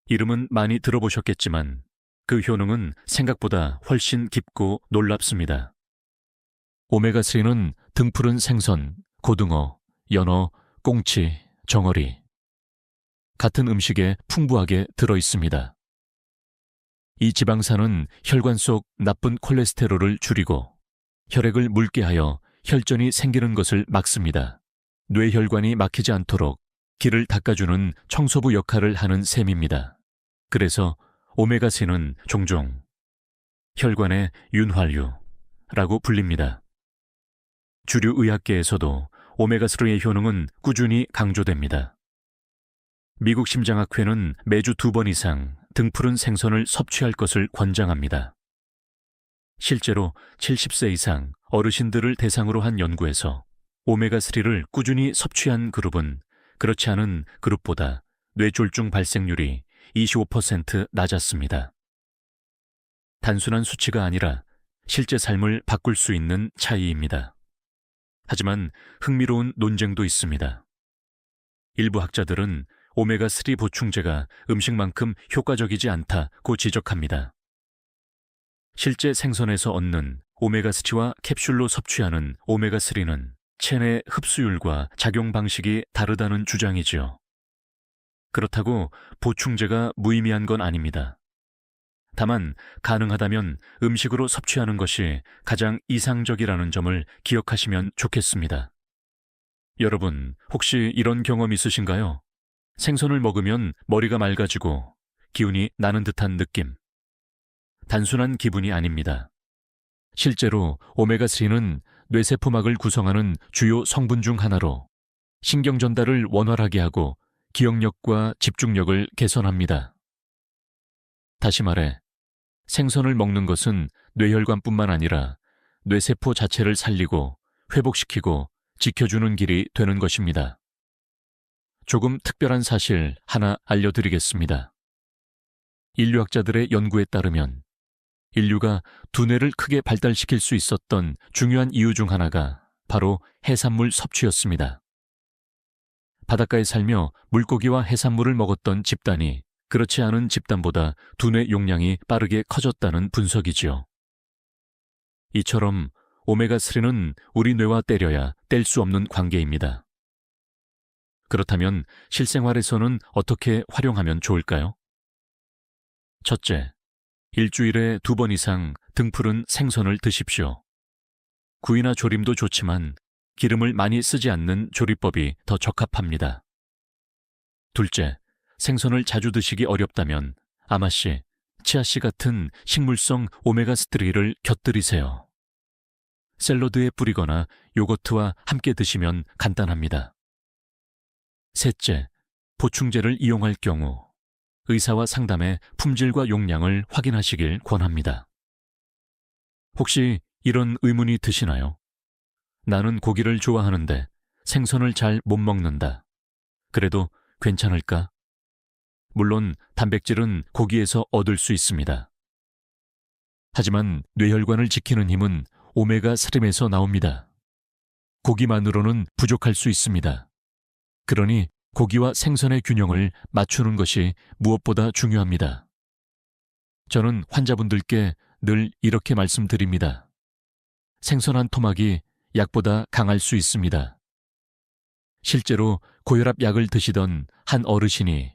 이름은 많이 들어보셨겠지만 그 효능은 생각보다 훨씬 깊고 놀랍습니다. 오메가3는 등푸른 생선, 고등어, 연어, 꽁치, 정어리 같은 음식에 풍부하게 들어 있습니다. 이 지방산은 혈관 속 나쁜 콜레스테롤을 줄이고 혈액을 묽게 하여 혈전이 생기는 것을 막습니다. 뇌혈관이 막히지 않도록 길을 닦아주는 청소부 역할을 하는 셈입니다. 그래서 오메가3는 종종 혈관의 윤활유라고 불립니다. 주류 의학계에서도 오메가3의 효능은 꾸준히 강조됩니다. 미국 심장학회는 매주 2번 이상 등푸른 생선을 섭취할 것을 권장합니다. 실제로 70세 이상 어르신들을 대상으로 한 연구에서 오메가3를 꾸준히 섭취한 그룹은 그렇지 않은 그룹보다 뇌졸중 발생률이 25% 낮았습니다. 단순한 수치가 아니라 실제 삶을 바꿀 수 있는 차이입니다. 하지만 흥미로운 논쟁도 있습니다. 일부 학자들은 오메가3 보충제가 음식만큼 효과적이지 않다고 지적합니다. 실제 생선에서 얻는 오메가3와 캡슐로 섭취하는 오메가3는 체내 흡수율과 작용 방식이 다르다는 주장이지요. 그렇다고 보충제가 무의미한 건 아닙니다. 다만 가능하다면 음식으로 섭취하는 것이 가장 이상적이라는 점을 기억하시면 좋겠습니다. 여러분, 혹시 이런 경험 있으신가요? 생선을 먹으면 머리가 맑아지고 기운이 나는 듯한 느낌. 단순한 기분이 아닙니다. 실제로 오메가3는 뇌세포막을 구성하는 주요 성분 중 하나로 신경 전달을 원활하게 하고 기억력과 집중력을 개선합니다. 다시 말해, 생선을 먹는 것은 뇌혈관뿐만 아니라 뇌세포 자체를 살리고 회복시키고 지켜주는 길이 되는 것입니다. 조금 특별한 사실 하나 알려드리겠습니다. 인류학자들의 연구에 따르면 인류가 두뇌를 크게 발달시킬 수 있었던 중요한 이유 중 하나가 바로 해산물 섭취였습니다. 바닷가에 살며 물고기와 해산물을 먹었던 집단이 그렇지 않은 집단보다 두뇌 용량이 빠르게 커졌다는 분석이지요. 이처럼 오메가3는 우리 뇌와 떼려야 뗄 수 없는 관계입니다. 그렇다면 실생활에서는 어떻게 활용하면 좋을까요? 첫째, 일주일에 2번 이상 등푸른 생선을 드십시오. 구이나 조림도 좋지만 기름을 많이 쓰지 않는 조리법이 더 적합합니다. 둘째, 생선을 자주 드시기 어렵다면 아마씨, 치아씨 같은 식물성 오메가3를 곁들이세요. 샐러드에 뿌리거나 요거트와 함께 드시면 간단합니다. 셋째, 보충제를 이용할 경우 의사와 상담해 품질과 용량을 확인하시길 권합니다. 혹시 이런 의문이 드시나요? 나는 고기를 좋아하는데 생선을 잘 못 먹는다. 그래도 괜찮을까? 물론 단백질은 고기에서 얻을 수 있습니다. 하지만 뇌혈관을 지키는 힘은 오메가3에서 나옵니다. 고기만으로는 부족할 수 있습니다. 그러니 고기와 생선의 균형을 맞추는 것이 무엇보다 중요합니다. 저는 환자분들께 늘 이렇게 말씀드립니다. 생선 한 토막이 약보다 강할 수 있습니다. 실제로 고혈압 약을 드시던 한 어르신이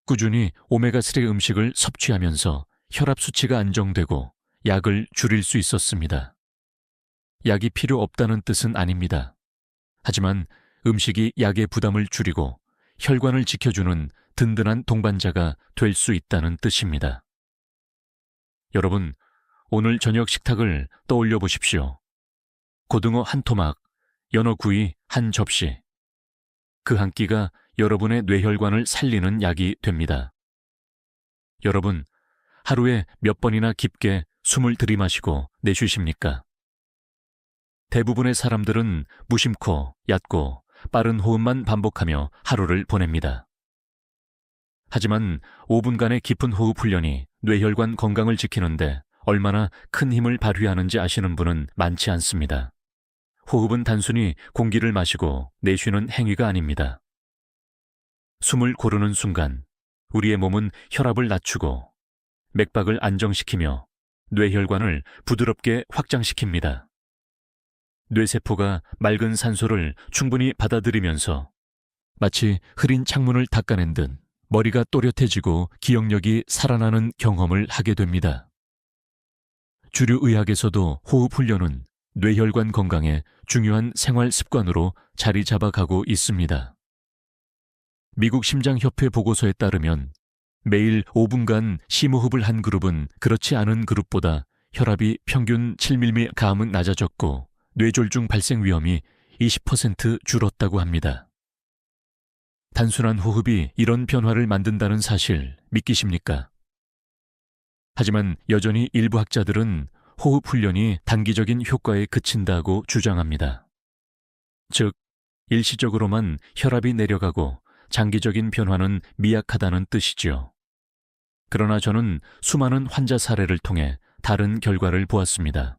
꾸준히 오메가3 음식을 섭취하면서 혈압 수치가 안정되고 약을 줄일 수 있었습니다. 약이 필요 없다는 뜻은 아닙니다. 하지만 음식이 약의 부담을 줄이고 혈관을 지켜주는 든든한 동반자가 될 수 있다는 뜻입니다. 여러분, 오늘 저녁 식탁을 떠올려 보십시오. 고등어 한 토막, 연어구이 한 접시. 그 한 끼가 여러분의 뇌혈관을 살리는 약이 됩니다. 여러분, 하루에 몇 번이나 깊게 숨을 들이마시고 내쉬십니까? 대부분의 사람들은 무심코, 얕고, 빠른 호흡만 반복하며 하루를 보냅니다. 하지만 5분간의 깊은 호흡 훈련이 뇌혈관 건강을 지키는데 얼마나 큰 힘을 발휘하는지 아시는 분은 많지 않습니다. 호흡은 단순히 공기를 마시고 내쉬는 행위가 아닙니다. 숨을 고르는 순간 우리의 몸은 혈압을 낮추고 맥박을 안정시키며 뇌혈관을 부드럽게 확장시킵니다. 뇌세포가 맑은 산소를 충분히 받아들이면서 마치 흐린 창문을 닦아낸 듯 머리가 또렷해지고 기억력이 살아나는 경험을 하게 됩니다. 주류 의학에서도 호흡 훈련은 뇌혈관 건강에 중요한 생활 습관으로 자리 잡아가고 있습니다. 미국 심장협회 보고서에 따르면 매일 5분간 심호흡을 한 그룹은 그렇지 않은 그룹보다 혈압이 평균 7mm 감은 낮아졌고 뇌졸중 발생 위험이 20% 줄었다고 합니다. 단순한 호흡이 이런 변화를 만든다는 사실 믿기십니까? 하지만 여전히 일부 학자들은 호흡 훈련이 단기적인 효과에 그친다고 주장합니다. 즉, 일시적으로만 혈압이 내려가고 장기적인 변화는 미약하다는 뜻이지요. 그러나 저는 수많은 환자 사례를 통해 다른 결과를 보았습니다.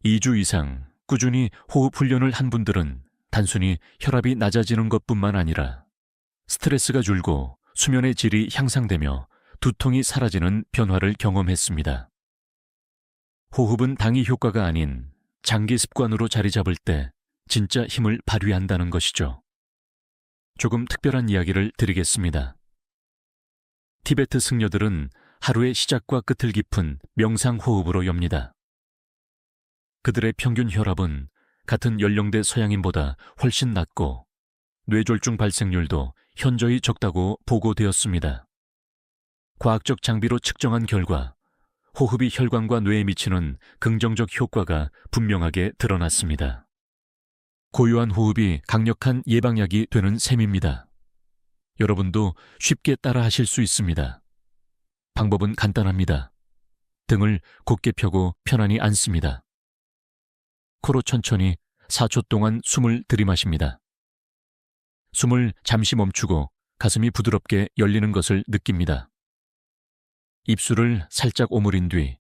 2주 이상 꾸준히 호흡 훈련을 한 분들은 단순히 혈압이 낮아지는 것뿐만 아니라 스트레스가 줄고 수면의 질이 향상되며 두통이 사라지는 변화를 경험했습니다. 호흡은 당위 효과가 아닌 장기 습관으로 자리 잡을 때 진짜 힘을 발휘한다는 것이죠. 조금 특별한 이야기를 드리겠습니다. 티베트 승려들은 하루의 시작과 끝을 깊은 명상 호흡으로 엽니다. 그들의 평균 혈압은 같은 연령대 서양인보다 훨씬 낮고 뇌졸중 발생률도 현저히 적다고 보고되었습니다. 과학적 장비로 측정한 결과 호흡이 혈관과 뇌에 미치는 긍정적 효과가 분명하게 드러났습니다. 고요한 호흡이 강력한 예방약이 되는 셈입니다. 여러분도 쉽게 따라하실 수 있습니다. 방법은 간단합니다. 등을 곧게 펴고 편안히 앉습니다. 코로 천천히 4초 동안 숨을 들이마십니다. 숨을 잠시 멈추고 가슴이 부드럽게 열리는 것을 느낍니다. 입술을 살짝 오므린 뒤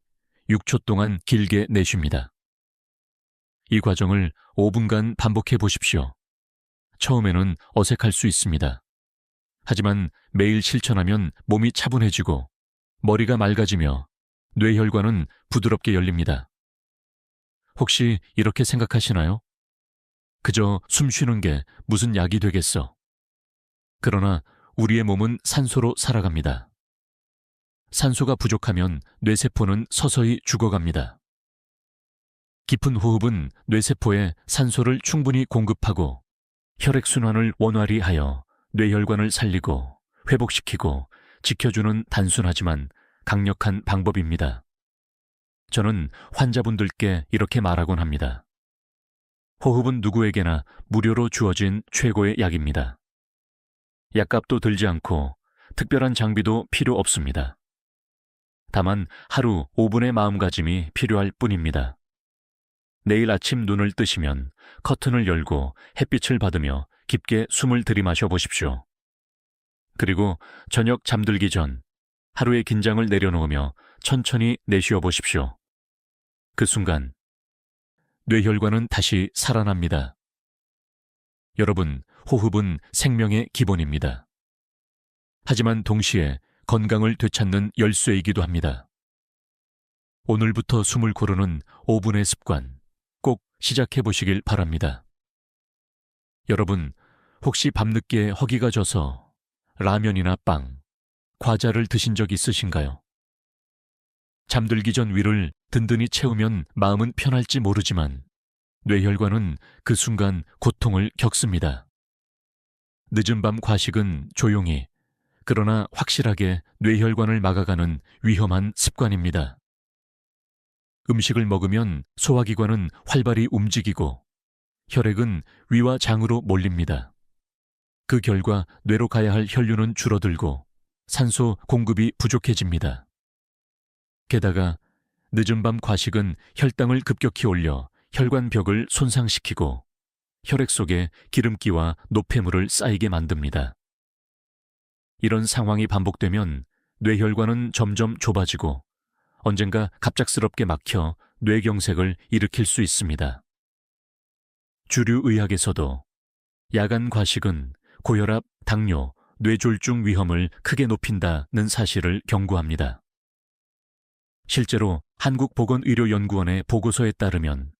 6초 동안 길게 내쉽니다. 이 과정을 5분간 반복해 보십시오. 처음에는 어색할 수 있습니다. 하지만 매일 실천하면 몸이 차분해지고 머리가 맑아지며 뇌혈관은 부드럽게 열립니다. 혹시 이렇게 생각하시나요? 그저 숨 쉬는 게 무슨 약이 되겠어. 그러나 우리의 몸은 산소로 살아갑니다. 산소가 부족하면 뇌세포는 서서히 죽어갑니다. 깊은 호흡은 뇌세포에 산소를 충분히 공급하고 혈액순환을 원활히 하여 뇌혈관을 살리고 회복시키고 지켜주는 단순하지만 강력한 방법입니다. 저는 환자분들께 이렇게 말하곤 합니다. 호흡은 누구에게나 무료로 주어진 최고의 약입니다. 약값도 들지 않고 특별한 장비도 필요 없습니다. 다만 하루 5분의 마음가짐이 필요할 뿐입니다. 내일 아침 눈을 뜨시면 커튼을 열고 햇빛을 받으며 깊게 숨을 들이마셔 보십시오. 그리고 저녁 잠들기 전 하루의 긴장을 내려놓으며 천천히 내쉬어 보십시오. 그 순간 뇌혈관은 다시 살아납니다. 여러분, 호흡은 생명의 기본입니다. 하지만 동시에 건강을 되찾는 열쇠이기도 합니다. 오늘부터 숨을 고르는 5분의 습관 꼭 시작해 보시길 바랍니다. 여러분, 혹시 밤늦게 허기가 져서 라면이나 빵, 과자를 드신 적 있으신가요? 잠들기 전 위를 든든히 채우면 마음은 편할지 모르지만 뇌혈관은 그 순간 고통을 겪습니다. 늦은 밤 과식은 조용히 그러나 확실하게 뇌혈관을 막아가는 위험한 습관입니다. 음식을 먹으면 소화기관은 활발히 움직이고 혈액은 위와 장으로 몰립니다. 그 결과 뇌로 가야 할 혈류는 줄어들고 산소 공급이 부족해집니다. 게다가 늦은 밤 과식은 혈당을 급격히 올려 혈관벽을 손상시키고 혈액 속에 기름기와 노폐물을 쌓이게 만듭니다. 이런 상황이 반복되면 뇌혈관은 점점 좁아지고 언젠가 갑작스럽게 막혀 뇌경색을 일으킬 수 있습니다. 주류 의학에서도 야간 과식은 고혈압, 당뇨, 뇌졸중 위험을 크게 높인다는 사실을 경고합니다. 실제로 한국보건의료연구원의 보고서에 따르면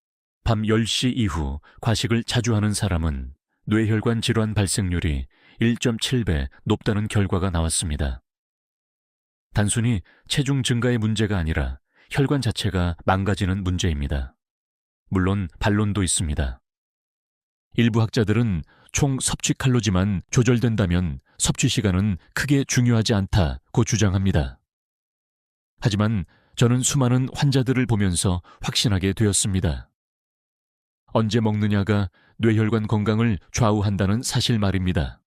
밤 10시 이후 과식을 자주 하는 사람은 뇌혈관 질환 발생률이 1.7배 높다는 결과가 나왔습니다. 단순히 체중 증가의 문제가 아니라 혈관 자체가 망가지는 문제입니다. 물론 반론도 있습니다. 일부 학자들은 총 섭취 칼로리만 조절된다면 섭취 시간은 크게 중요하지 않다고 주장합니다. 하지만 저는 수많은 환자들을 보면서 확신하게 되었습니다. 언제 먹느냐가 뇌혈관 건강을 좌우한다는 사실 말입니다.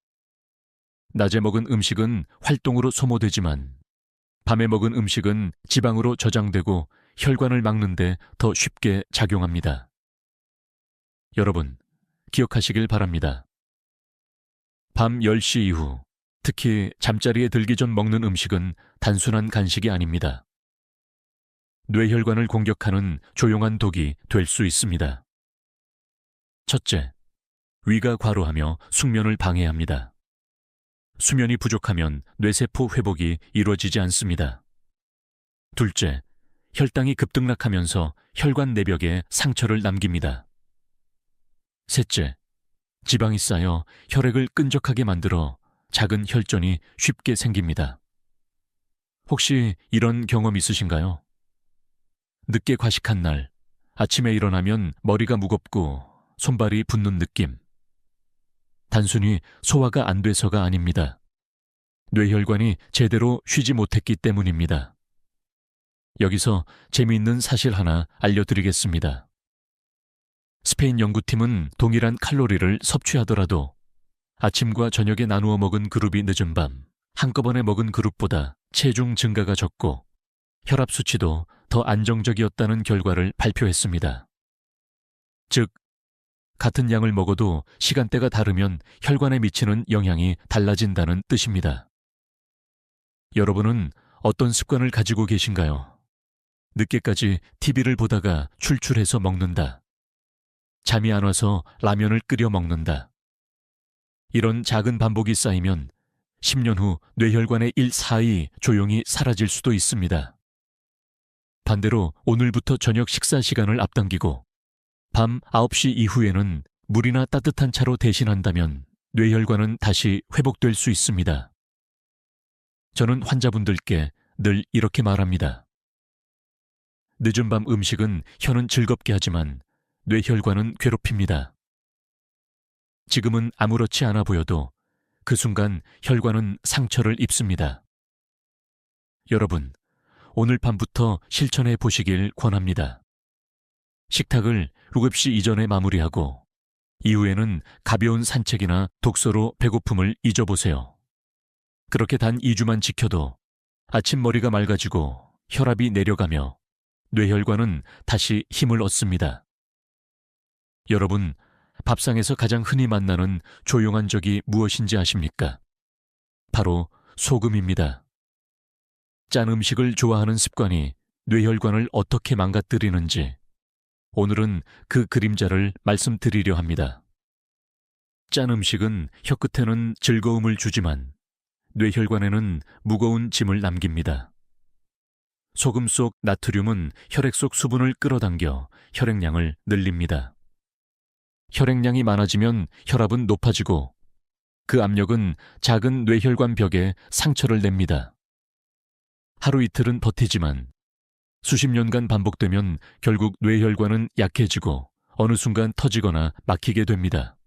낮에 먹은 음식은 활동으로 소모되지만 밤에 먹은 음식은 지방으로 저장되고 혈관을 막는 데 더 쉽게 작용합니다. 여러분, 기억하시길 바랍니다. 밤 10시 이후, 특히 잠자리에 들기 전 먹는 음식은 단순한 간식이 아닙니다. 뇌혈관을 공격하는 조용한 독이 될 수 있습니다. 첫째, 위가 과로하며 숙면을 방해합니다. 수면이 부족하면 뇌세포 회복이 이루어지지 않습니다. 둘째, 혈당이 급등락하면서 혈관 내벽에 상처를 남깁니다. 셋째, 지방이 쌓여 혈액을 끈적하게 만들어 작은 혈전이 쉽게 생깁니다. 혹시 이런 경험 있으신가요? 늦게 과식한 날, 아침에 일어나면 머리가 무겁고 손발이 붓는 느낌. 단순히 소화가 안 돼서가 아닙니다. 뇌혈관이 제대로 쉬지 못했기 때문입니다. 여기서 재미있는 사실 하나 알려드리겠습니다. 스페인 연구팀은 동일한 칼로리를 섭취하더라도 아침과 저녁에 나누어 먹은 그룹이 늦은 밤, 한꺼번에 먹은 그룹보다 체중 증가가 적고 혈압 수치도 더 안정적이었다는 결과를 발표했습니다. 즉, 같은 양을 먹어도 시간대가 다르면 혈관에 미치는 영향이 달라진다는 뜻입니다. 여러분은 어떤 습관을 가지고 계신가요? 늦게까지 TV를 보다가 출출해서 먹는다. 잠이 안 와서 라면을 끓여 먹는다. 이런 작은 반복이 쌓이면 10년 후 뇌혈관의 1/4이 조용히 사라질 수도 있습니다. 반대로 오늘부터 저녁 식사 시간을 앞당기고 밤 9시 이후에는 물이나 따뜻한 차로 대신한다면 뇌혈관은 다시 회복될 수 있습니다. 저는 환자분들께 늘 이렇게 말합니다. 늦은 밤 음식은 혀는 즐겁게 하지만 뇌혈관은 괴롭힙니다. 지금은 아무렇지 않아 보여도 그 순간 혈관은 상처를 입습니다. 여러분, 오늘 밤부터 실천해 보시길 권합니다. 식탁을 7시 이전에 마무리하고 이후에는 가벼운 산책이나 독서로 배고픔을 잊어보세요. 그렇게 단 2주만 지켜도 아침 머리가 맑아지고 혈압이 내려가며 뇌혈관은 다시 힘을 얻습니다. 여러분, 밥상에서 가장 흔히 만나는 조용한 적이 무엇인지 아십니까? 바로 소금입니다. 짠 음식을 좋아하는 습관이 뇌혈관을 어떻게 망가뜨리는지 오늘은 그 그림자를 말씀드리려 합니다. 짠 음식은 혀끝에는 즐거움을 주지만 뇌혈관에는 무거운 짐을 남깁니다. 소금 속 나트륨은 혈액 속 수분을 끌어당겨 혈액량을 늘립니다. 혈액량이 많아지면 혈압은 높아지고 그 압력은 작은 뇌혈관 벽에 상처를 냅니다. 하루 이틀은 버티지만 수십 년간 반복되면 결국 뇌혈관은 약해지고 어느 순간 터지거나 막히게 됩니다.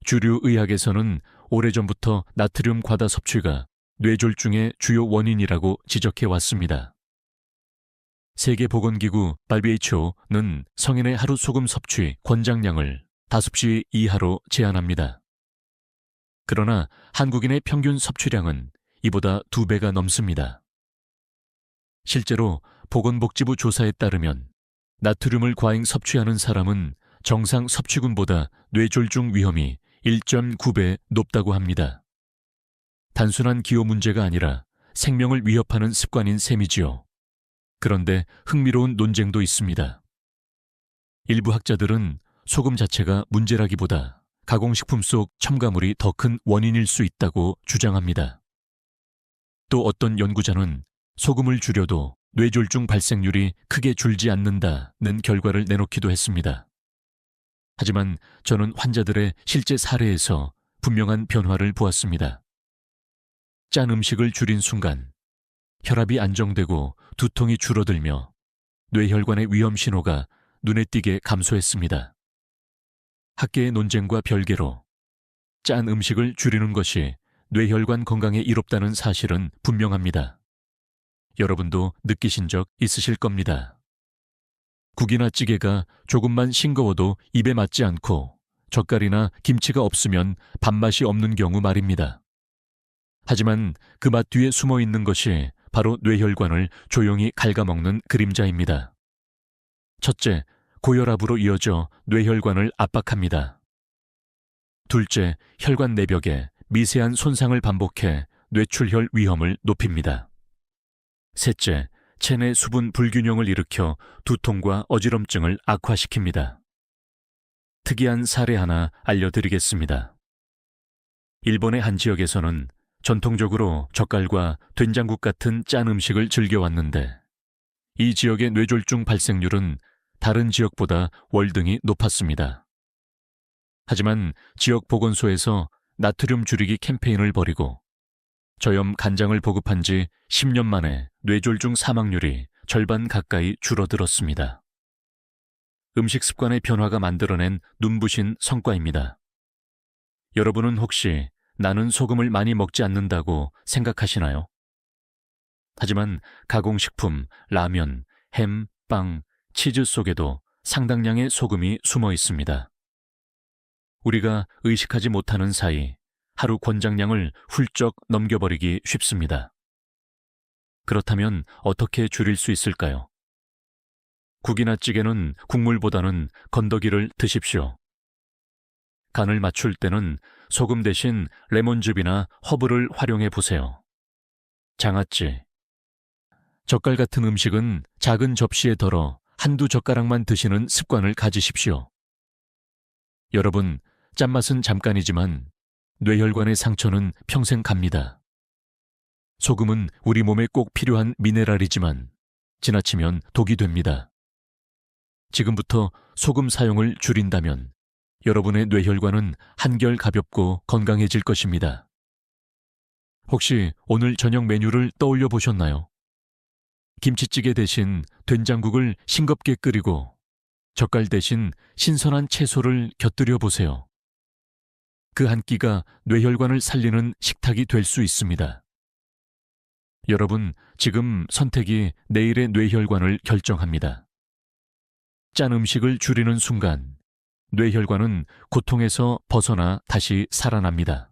주류 의학에서는 오래전부터 나트륨 과다 섭취가 뇌졸중의 주요 원인이라고 지적해 왔습니다. 세계보건기구 WHO는 성인의 하루 소금 섭취 권장량을 5시 이하로 제한합니다. 그러나 한국인의 평균 섭취량은 이보다 2배가 넘습니다. 실제로 보건복지부 조사에 따르면 나트륨을 과잉 섭취하는 사람은 정상 섭취군보다 뇌졸중 위험이 1.9배 높다고 합니다. 단순한 기호 문제가 아니라 생명을 위협하는 습관인 셈이지요. 그런데 흥미로운 논쟁도 있습니다. 일부 학자들은 소금 자체가 문제라기보다 가공식품 속 첨가물이 더 큰 원인일 수 있다고 주장합니다. 또 어떤 연구자는 소금을 줄여도 뇌졸중 발생률이 크게 줄지 않는다는 결과를 내놓기도 했습니다. 하지만 저는 환자들의 실제 사례에서 분명한 변화를 보았습니다. 짠 음식을 줄인 순간 혈압이 안정되고 두통이 줄어들며 뇌혈관의 위험 신호가 눈에 띄게 감소했습니다. 학계의 논쟁과 별개로 짠 음식을 줄이는 것이 뇌혈관 건강에 이롭다는 사실은 분명합니다. 여러분도 느끼신 적 있으실 겁니다. 국이나 찌개가 조금만 싱거워도 입에 맞지 않고 젓갈이나 김치가 없으면 밥맛이 없는 경우 말입니다. 하지만 그 맛 뒤에 숨어 있는 것이 바로 뇌혈관을 조용히 갉아먹는 그림자입니다. 첫째, 고혈압으로 이어져 뇌혈관을 압박합니다. 둘째, 혈관 내벽에 미세한 손상을 반복해 뇌출혈 위험을 높입니다. 셋째, 체내 수분 불균형을 일으켜 두통과 어지럼증을 악화시킵니다. 특이한 사례 하나 알려드리겠습니다. 일본의 한 지역에서는 전통적으로 젓갈과 된장국 같은 짠 음식을 즐겨왔는데 이 지역의 뇌졸중 발생률은 다른 지역보다 월등히 높았습니다. 하지만 지역 보건소에서 나트륨 줄이기 캠페인을 벌이고 저염 간장을 보급한 지 10년 만에 뇌졸중 사망률이 절반 가까이 줄어들었습니다. 음식 습관의 변화가 만들어낸 눈부신 성과입니다. 여러분은 혹시 나는 소금을 많이 먹지 않는다고 생각하시나요? 하지만 가공식품, 라면, 햄, 빵, 치즈 속에도 상당량의 소금이 숨어 있습니다. 우리가 의식하지 못하는 사이 하루 권장량을 훌쩍 넘겨버리기 쉽습니다. 그렇다면 어떻게 줄일 수 있을까요? 국이나 찌개는 국물보다는 건더기를 드십시오. 간을 맞출 때는 소금 대신 레몬즙이나 허브를 활용해 보세요. 장아찌, 젓갈 같은 음식은 작은 접시에 덜어 한두 젓가락만 드시는 습관을 가지십시오. 여러분, 짠맛은 잠깐이지만 뇌혈관의 상처는 평생 갑니다. 소금은 우리 몸에 꼭 필요한 미네랄이지만 지나치면 독이 됩니다. 지금부터 소금 사용을 줄인다면 여러분의 뇌혈관은 한결 가볍고 건강해질 것입니다. 혹시 오늘 저녁 메뉴를 떠올려 보셨나요? 김치찌개 대신 된장국을 싱겁게 끓이고 젓갈 대신 신선한 채소를 곁들여 보세요. 그 한 끼가 뇌혈관을 살리는 식탁이 될 수 있습니다. 여러분, 지금 선택이 내일의 뇌혈관을 결정합니다. 짠 음식을 줄이는 순간 뇌혈관은 고통에서 벗어나 다시 살아납니다.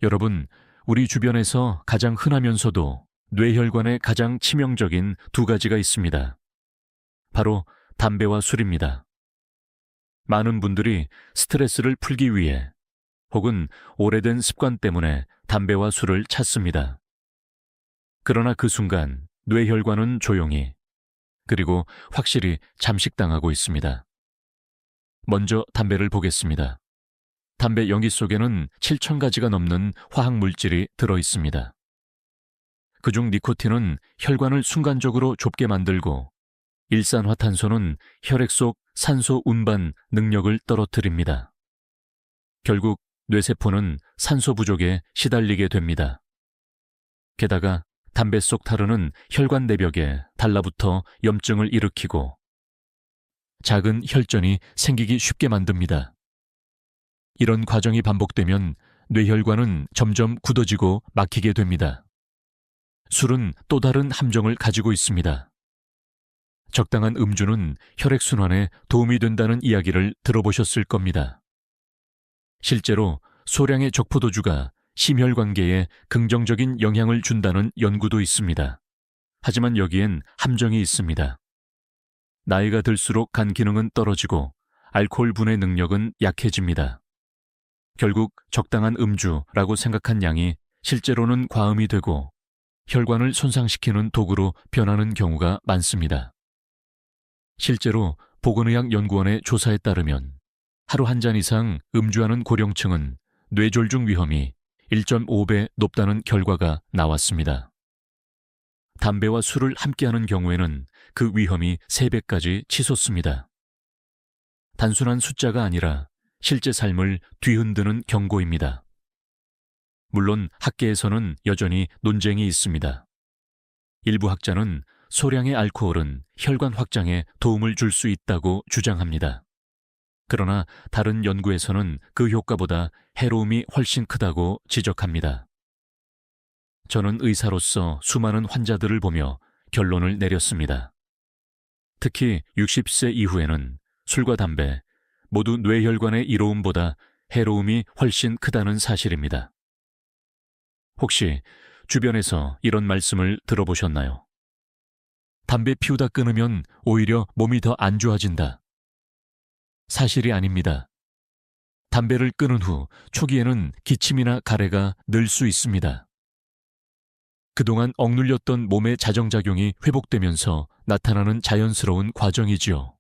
여러분, 우리 주변에서 가장 흔하면서도 뇌혈관에 가장 치명적인 두 가지가 있습니다. 바로 담배와 술입니다. 많은 분들이 스트레스를 풀기 위해 혹은 오래된 습관 때문에 담배와 술을 찾습니다. 그러나 그 순간 뇌혈관은 조용히 그리고 확실히 잠식당하고 있습니다. 먼저 담배를 보겠습니다. 담배 연기 속에는 7,000가지가 넘는 화학물질이 들어있습니다. 그중 니코틴은 혈관을 순간적으로 좁게 만들고 일산화탄소는 혈액 속 산소 운반 능력을 떨어뜨립니다. 결국 뇌세포는 산소 부족에 시달리게 됩니다. 게다가 담배 속 타르는 혈관 내벽에 달라붙어 염증을 일으키고 작은 혈전이 생기기 쉽게 만듭니다. 이런 과정이 반복되면 뇌혈관은 점점 굳어지고 막히게 됩니다. 술은 또 다른 함정을 가지고 있습니다. 적당한 음주는 혈액순환에 도움이 된다는 이야기를 들어보셨을 겁니다. 실제로 소량의 적포도주가 심혈관계에 긍정적인 영향을 준다는 연구도 있습니다. 하지만 여기엔 함정이 있습니다. 나이가 들수록 간 기능은 떨어지고 알코올 분해 능력은 약해집니다. 결국 적당한 음주라고 생각한 양이 실제로는 과음이 되고 혈관을 손상시키는 도구로 변하는 경우가 많습니다. 실제로 보건의학연구원의 조사에 따르면 하루 한 잔 이상 음주하는 고령층은 뇌졸중 위험이 1.5배 높다는 결과가 나왔습니다. 담배와 술을 함께하는 경우에는 그 위험이 3배까지 치솟습니다. 단순한 숫자가 아니라 실제 삶을 뒤흔드는 경고입니다. 물론 학계에서는 여전히 논쟁이 있습니다. 일부 학자는 소량의 알코올은 혈관 확장에 도움을 줄 수 있다고 주장합니다. 그러나 다른 연구에서는 그 효과보다 해로움이 훨씬 크다고 지적합니다. 저는 의사로서 수많은 환자들을 보며 결론을 내렸습니다. 특히 60세 이후에는 술과 담배, 모두 뇌혈관의 이로움보다 해로움이 훨씬 크다는 사실입니다. 혹시 주변에서 이런 말씀을 들어보셨나요? 담배 피우다 끊으면 오히려 몸이 더 안 좋아진다. 사실이 아닙니다. 담배를 끊은 후 초기에는 기침이나 가래가 늘 수 있습니다. 그동안 억눌렸던 몸의 자정작용이 회복되면서 나타나는 자연스러운 과정이지요.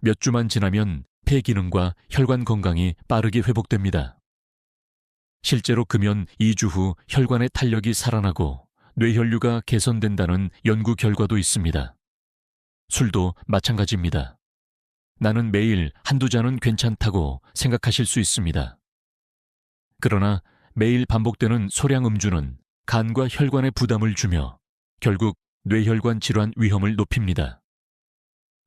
몇 주만 지나면 폐 기능과 혈관 건강이 빠르게 회복됩니다. 실제로 금연 2주 후 혈관의 탄력이 살아나고 뇌혈류가 개선된다는 연구 결과도 있습니다. 술도 마찬가지입니다. 나는 매일 한두 잔은 괜찮다고 생각하실 수 있습니다. 그러나 매일 반복되는 소량 음주는 간과 혈관에 부담을 주며 결국 뇌혈관 질환 위험을 높입니다.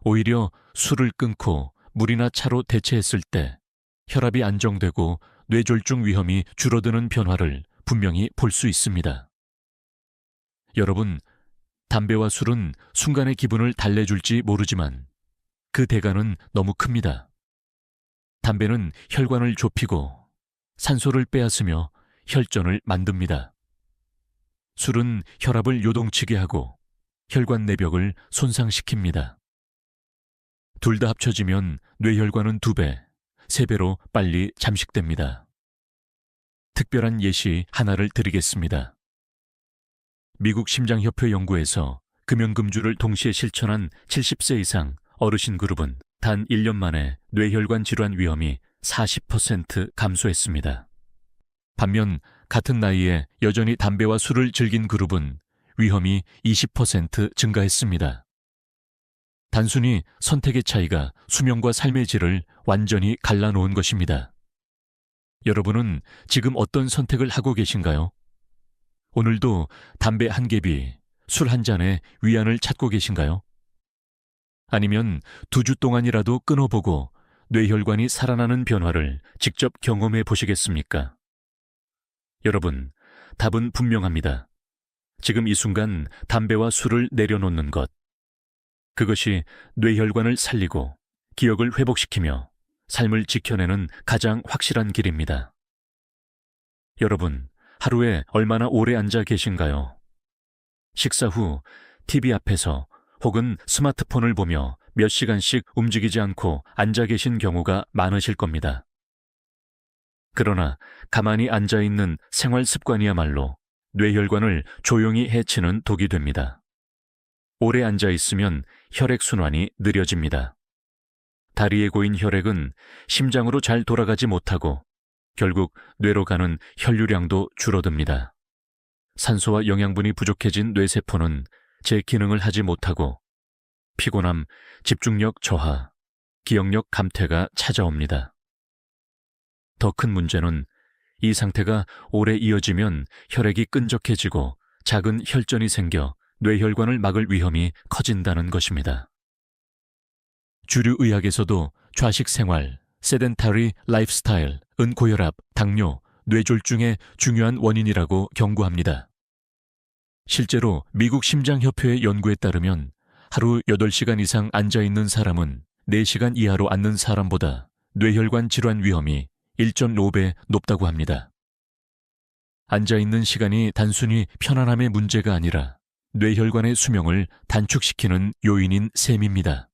오히려 술을 끊고 물이나 차로 대체했을 때 혈압이 안정되고 뇌졸중 위험이 줄어드는 변화를 분명히 볼 수 있습니다. 여러분, 담배와 술은 순간의 기분을 달래줄지 모르지만 그 대가는 너무 큽니다. 담배는 혈관을 좁히고 산소를 빼앗으며 혈전을 만듭니다. 술은 혈압을 요동치게 하고 혈관 내벽을 손상시킵니다. 둘 다 합쳐지면 뇌혈관은 2배, 3배로 빨리 잠식됩니다. 특별한 예시 하나를 드리겠습니다. 미국 심장협회 연구에서 금연금주를 동시에 실천한 70세 이상 어르신 그룹은 단 1년 만에 뇌혈관 질환 위험이 40% 감소했습니다. 반면 같은 나이에 여전히 담배와 술을 즐긴 그룹은 위험이 20% 증가했습니다. 단순히 선택의 차이가 수명과 삶의 질을 완전히 갈라놓은 것입니다. 여러분은 지금 어떤 선택을 하고 계신가요? 오늘도 담배 한 갭이, 술 한 잔에 위안을 찾고 계신가요? 아니면 2주 동안이라도 끊어보고 뇌혈관이 살아나는 변화를 직접 경험해 보시겠습니까? 여러분, 답은 분명합니다. 지금 이 순간 담배와 술을 내려놓는 것. 그것이 뇌혈관을 살리고 기억을 회복시키며 삶을 지켜내는 가장 확실한 길입니다. 여러분, 하루에 얼마나 오래 앉아 계신가요? 식사 후 TV 앞에서 혹은 스마트폰을 보며 몇 시간씩 움직이지 않고 앉아 계신 경우가 많으실 겁니다. 그러나 가만히 앉아 있는 생활 습관이야말로 뇌혈관을 조용히 해치는 독이 됩니다. 오래 앉아 있으면 혈액순환이 느려집니다. 다리에 고인 혈액은 심장으로 잘 돌아가지 못하고 결국 뇌로 가는 혈류량도 줄어듭니다. 산소와 영양분이 부족해진 뇌세포는 제 기능을 하지 못하고 피곤함, 집중력 저하, 기억력 감퇴가 찾아옵니다. 더 큰 문제는 이 상태가 오래 이어지면 혈액이 끈적해지고 작은 혈전이 생겨 뇌혈관을 막을 위험이 커진다는 것입니다. 주류 의학에서도 좌식 생활, 세덴타리 라이프스타일은 고혈압, 당뇨, 뇌졸중의 중요한 원인이라고 경고합니다. 실제로 미국 심장협회의 연구에 따르면 하루 8시간 이상 앉아있는 사람은 4시간 이하로 앉는 사람보다 뇌혈관 질환 위험이 1.5배 높다고 합니다. 앉아있는 시간이 단순히 편안함의 문제가 아니라 뇌혈관의 수명을 단축시키는 요인인 셈입니다.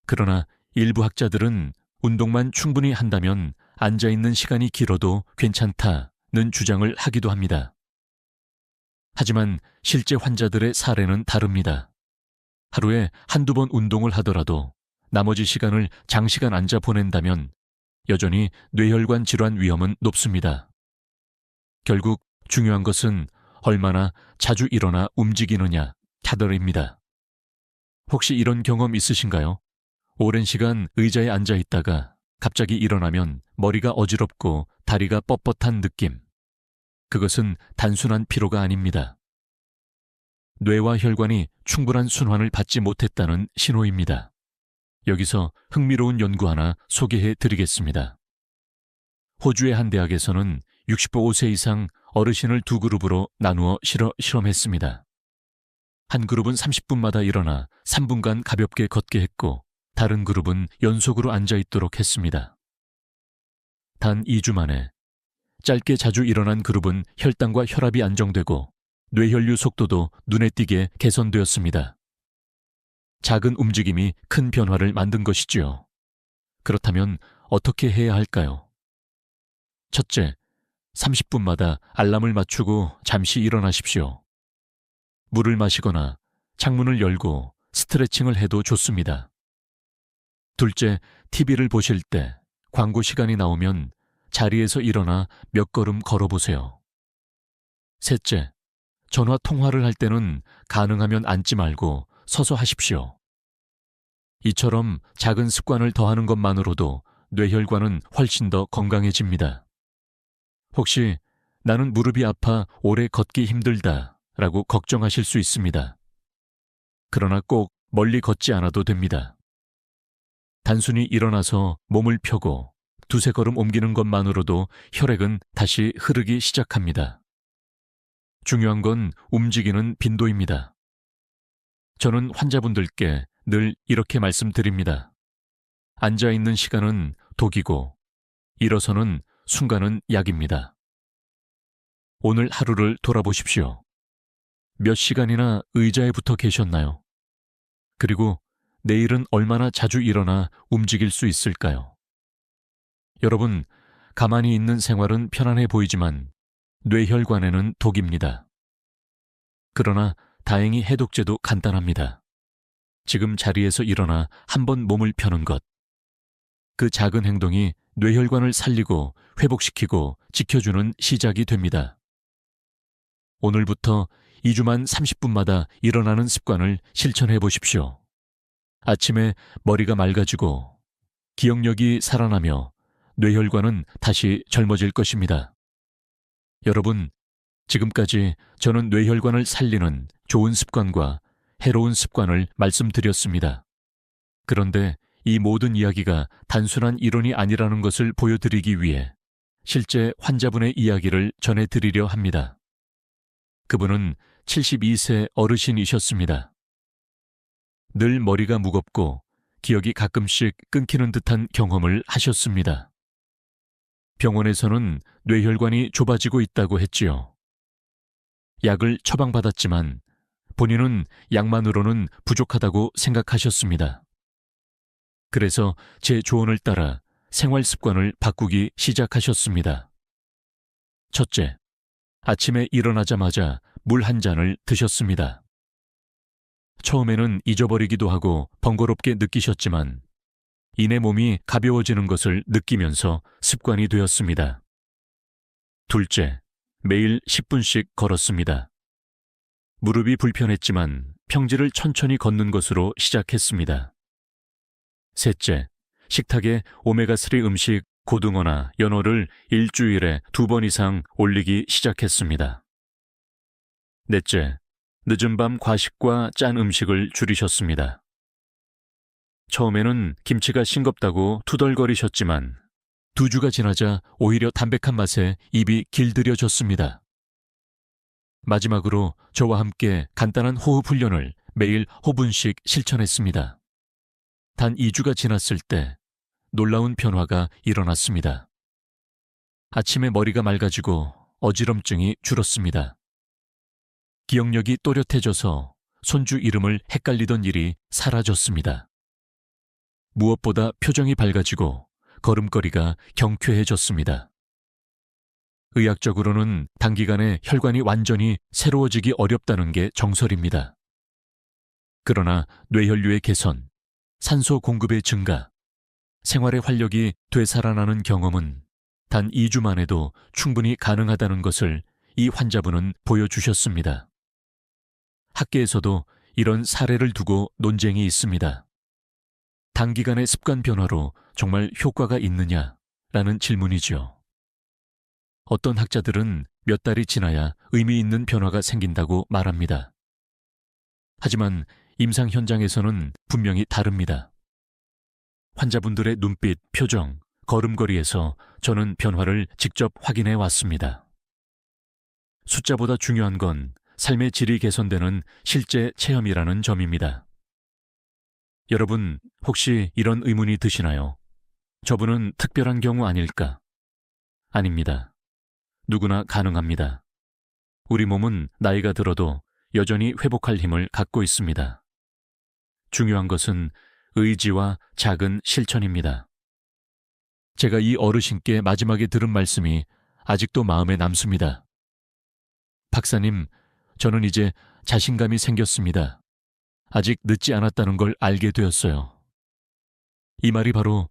그러나 일부 학자들은 운동만 충분히 한다면 앉아있는 시간이 길어도 괜찮다는 주장을 하기도 합니다. 하지만 실제 환자들의 사례는 다릅니다. 하루에 한두 번 운동을 하더라도 나머지 시간을 장시간 앉아 보낸다면 여전히 뇌혈관 질환 위험은 높습니다. 결국 중요한 것은 얼마나 자주 일어나 움직이느냐 타더입니다. 혹시 이런 경험 있으신가요? 오랜 시간 의자에 앉아 있다가 갑자기 일어나면 머리가 어지럽고 다리가 뻣뻣한 느낌. 그것은 단순한 피로가 아닙니다. 뇌와 혈관이 충분한 순환을 받지 못했다는 신호입니다. 여기서 흥미로운 연구 하나 소개해 드리겠습니다. 호주의 한 대학에서는 65세 이상 어르신을 2그룹으로 나누어 실험했습니다. 한 그룹은 30분마다 일어나 3분간 가볍게 걷게 했고 다른 그룹은 연속으로 앉아 있도록 했습니다. 단 2주 만에 짧게 자주 일어난 그룹은 혈당과 혈압이 안정되고 뇌혈류 속도도 눈에 띄게 개선되었습니다. 작은 움직임이 큰 변화를 만든 것이지요. 그렇다면 어떻게 해야 할까요? 첫째, 30분마다 알람을 맞추고 잠시 일어나십시오. 물을 마시거나 창문을 열고 스트레칭을 해도 좋습니다. 둘째, TV를 보실 때 광고 시간이 나오면 자리에서 일어나 몇 걸음 걸어보세요. 셋째, 전화 통화를 할 때는 가능하면 앉지 말고 서서 하십시오. 이처럼 작은 습관을 더하는 것만으로도 뇌혈관은 훨씬 더 건강해집니다. 혹시 나는 무릎이 아파 오래 걷기 힘들다 라고 걱정하실 수 있습니다. 그러나 꼭 멀리 걷지 않아도 됩니다. 단순히 일어나서 몸을 펴고 2-3걸음 옮기는 것만으로도 혈액은 다시 흐르기 시작합니다. 중요한 건 움직이는 빈도입니다. 저는 환자분들께 늘 이렇게 말씀드립니다. 앉아있는 시간은 독이고 일어서는 순간은 약입니다. 오늘 하루를 돌아보십시오. 몇 시간이나 의자에 붙어 계셨나요? 그리고 내일은 얼마나 자주 일어나 움직일 수 있을까요? 여러분, 가만히 있는 생활은 편안해 보이지만 뇌혈관에는 독입니다. 그러나 다행히 해독제도 간단합니다. 지금 자리에서 일어나 한번 몸을 펴는 것. 그 작은 행동이 뇌혈관을 살리고 회복시키고 지켜주는 시작이 됩니다. 오늘부터 2주만 30분마다 일어나는 습관을 실천해 보십시오. 아침에 머리가 맑아지고 기억력이 살아나며 뇌혈관은 다시 젊어질 것입니다. 여러분, 지금까지 저는 뇌혈관을 살리는 좋은 습관과 해로운 습관을 말씀드렸습니다. 그런데 이 모든 이야기가 단순한 이론이 아니라는 것을 보여드리기 위해 실제 환자분의 이야기를 전해드리려 합니다. 그분은 72세 어르신이셨습니다. 늘 머리가 무겁고 기억이 가끔씩 끊기는 듯한 경험을 하셨습니다. 병원에서는 뇌혈관이 좁아지고 있다고 했지요. 약을 처방받았지만 본인은 약만으로는 부족하다고 생각하셨습니다. 그래서 제 조언을 따라 생활 습관을 바꾸기 시작하셨습니다. 첫째, 아침에 일어나자마자 물 한 잔을 드셨습니다. 처음에는 잊어버리기도 하고 번거롭게 느끼셨지만 이내 몸이 가벼워지는 것을 느끼면서 습관이 되었습니다. 둘째, 매일 10분씩 걸었습니다. 무릎이 불편했지만 평지를 천천히 걷는 것으로 시작했습니다. 셋째, 식탁에 오메가3 음식, 고등어나 연어를 일주일에 2번 이상 올리기 시작했습니다. 넷째, 늦은 밤 과식과 짠 음식을 줄이셨습니다. 처음에는 김치가 싱겁다고 투덜거리셨지만 2주가 지나자 오히려 담백한 맛에 입이 길들여졌습니다. 마지막으로 저와 함께 간단한 호흡 훈련을 매일 5분씩 실천했습니다. 단 2주가 지났을 때 놀라운 변화가 일어났습니다. 아침에 머리가 맑아지고 어지럼증이 줄었습니다. 기억력이 또렷해져서 손주 이름을 헷갈리던 일이 사라졌습니다. 무엇보다 표정이 밝아지고 걸음걸이가 경쾌해졌습니다. 의학적으로는 단기간에 혈관이 완전히 새로워지기 어렵다는 게 정설입니다. 그러나 뇌혈류의 개선, 산소 공급의 증가, 생활의 활력이 되살아나는 경험은 단 2주만 해도 충분히 가능하다는 것을 이 환자분은 보여주셨습니다. 학계에서도 이런 사례를 두고 논쟁이 있습니다. 단기간의 습관 변화로 정말 효과가 있느냐라는 질문이죠. 어떤 학자들은 몇 달이 지나야 의미 있는 변화가 생긴다고 말합니다. 하지만 임상 현장에서는 분명히 다릅니다. 환자분들의 눈빛, 표정, 걸음걸이에서 저는 변화를 직접 확인해 왔습니다. 숫자보다 중요한 건 삶의 질이 개선되는 실제 체험이라는 점입니다. 여러분, 혹시 이런 의문이 드시나요? 저분은 특별한 경우 아닐까? 아닙니다. 누구나 가능합니다. 우리 몸은 나이가 들어도 여전히 회복할 힘을 갖고 있습니다. 중요한 것은 의지와 작은 실천입니다. 제가 이 어르신께 마지막에 들은 말씀이 아직도 마음에 남습니다. 박사님, 저는 이제 자신감이 생겼습니다. 아직 늦지 않았다는 걸 알게 되었어요. 이 말이 바로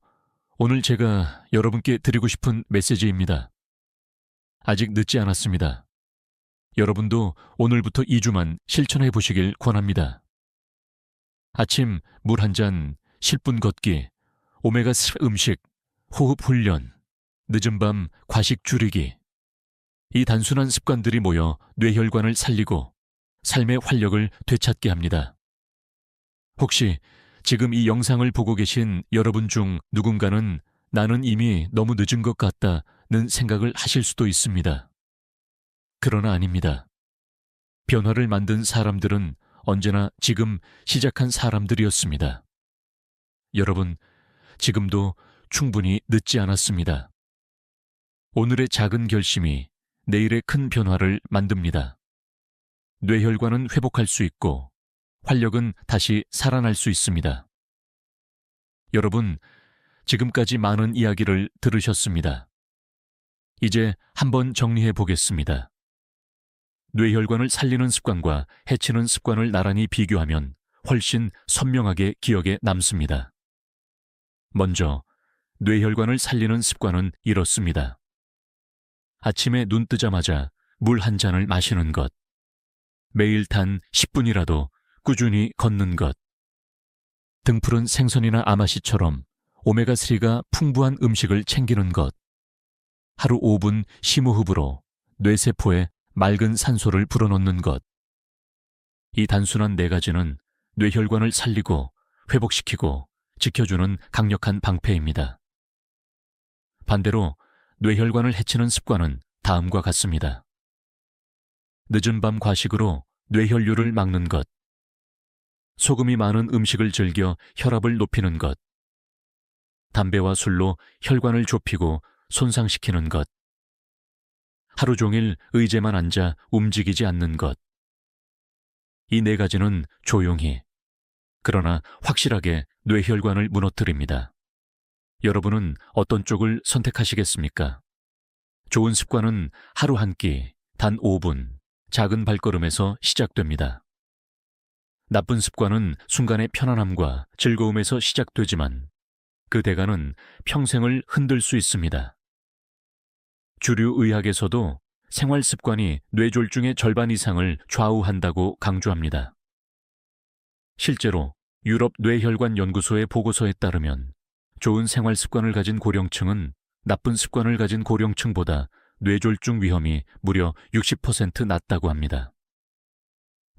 오늘 제가 여러분께 드리고 싶은 메시지입니다. 아직 늦지 않았습니다. 여러분도 오늘부터 2주만 실천해 보시길 권합니다. 아침 물 한 잔, 10분 걷기, 오메가3 음식, 호흡 훈련, 늦은 밤 과식 줄이기. 이 단순한 습관들이 모여 뇌혈관을 살리고 삶의 활력을 되찾게 합니다. 혹시 지금 이 영상을 보고 계신 여러분 중 누군가는 나는 이미 너무 늦은 것 같다는 생각을 하실 수도 있습니다. 그러나 아닙니다. 변화를 만든 사람들은 언제나 지금 시작한 사람들이었습니다. 여러분, 지금도 충분히 늦지 않았습니다. 오늘의 작은 결심이 내일의 큰 변화를 만듭니다. 뇌혈관은 회복할 수 있고 활력은 다시 살아날 수 있습니다. 여러분, 지금까지 많은 이야기를 들으셨습니다. 이제 한번 정리해 보겠습니다. 뇌혈관을 살리는 습관과 해치는 습관을 나란히 비교하면 훨씬 선명하게 기억에 남습니다. 먼저, 뇌혈관을 살리는 습관은 이렇습니다. 아침에 눈 뜨자마자 물 한 잔을 마시는 것. 매일 단 10분이라도 꾸준히 걷는 것. 등푸른 생선이나 아마씨처럼 오메가3가 풍부한 음식을 챙기는 것, 하루 5분 심호흡으로 뇌세포에 맑은 산소를 불어넣는 것. 이 단순한 네 가지는 뇌혈관을 살리고 회복시키고 지켜주는 강력한 방패입니다. 반대로 뇌혈관을 해치는 습관은 다음과 같습니다. 늦은 밤 과식으로 뇌혈류를 막는 것, 소금이 많은 음식을 즐겨 혈압을 높이는 것, 담배와 술로 혈관을 좁히고 손상시키는 것, 하루 종일 의자만 앉아 움직이지 않는 것. 이 네 가지는 조용히, 그러나 확실하게 뇌혈관을 무너뜨립니다. 여러분은 어떤 쪽을 선택하시겠습니까? 좋은 습관은 하루 한 끼, 단 5분, 작은 발걸음에서 시작됩니다. 나쁜 습관은 순간의 편안함과 즐거움에서 시작되지만 그 대가는 평생을 흔들 수 있습니다. 주류 의학에서도 생활 습관이 뇌졸중의 절반 이상을 좌우한다고 강조합니다. 실제로 유럽 뇌혈관 연구소의 보고서에 따르면 좋은 생활 습관을 가진 고령층은 나쁜 습관을 가진 고령층보다 뇌졸중 위험이 무려 60% 낮다고 합니다.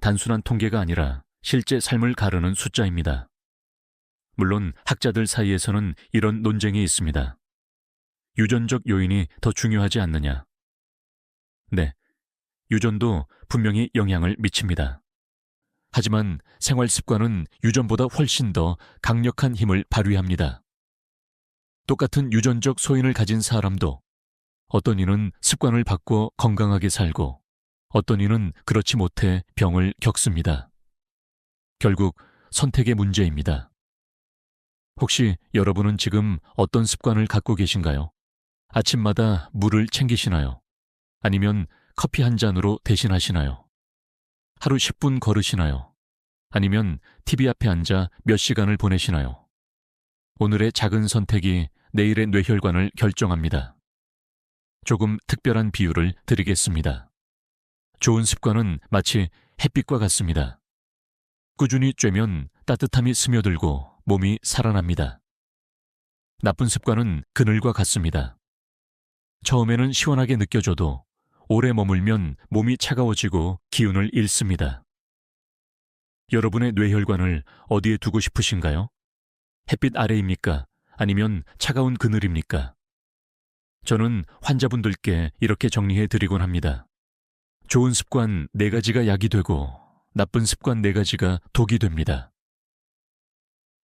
단순한 통계가 아니라 실제 삶을 가르는 숫자입니다. 물론 학자들 사이에서는 이런 논쟁이 있습니다. 유전적 요인이 더 중요하지 않느냐? 네, 유전도 분명히 영향을 미칩니다. 하지만 생활 습관은 유전보다 훨씬 더 강력한 힘을 발휘합니다. 똑같은 유전적 소인을 가진 사람도 어떤 이는 습관을 바꿔 건강하게 살고 어떤 이는 그렇지 못해 병을 겪습니다. 결국 선택의 문제입니다. 혹시 여러분은 지금 어떤 습관을 갖고 계신가요? 아침마다 물을 챙기시나요? 아니면 커피 한 잔으로 대신하시나요? 하루 10분 걸으시나요? 아니면 TV 앞에 앉아 몇 시간을 보내시나요? 오늘의 작은 선택이 내일의 뇌혈관을 결정합니다. 조금 특별한 비유를 드리겠습니다. 좋은 습관은 마치 햇빛과 같습니다. 꾸준히 쬐면 따뜻함이 스며들고 몸이 살아납니다. 나쁜 습관은 그늘과 같습니다. 처음에는 시원하게 느껴져도 오래 머물면 몸이 차가워지고 기운을 잃습니다. 여러분의 뇌혈관을 어디에 두고 싶으신가요? 햇빛 아래입니까? 아니면 차가운 그늘입니까? 저는 환자분들께 이렇게 정리해 드리곤 합니다. 좋은 습관 4가지가 약이 되고 나쁜 습관 4가지가 독이 됩니다.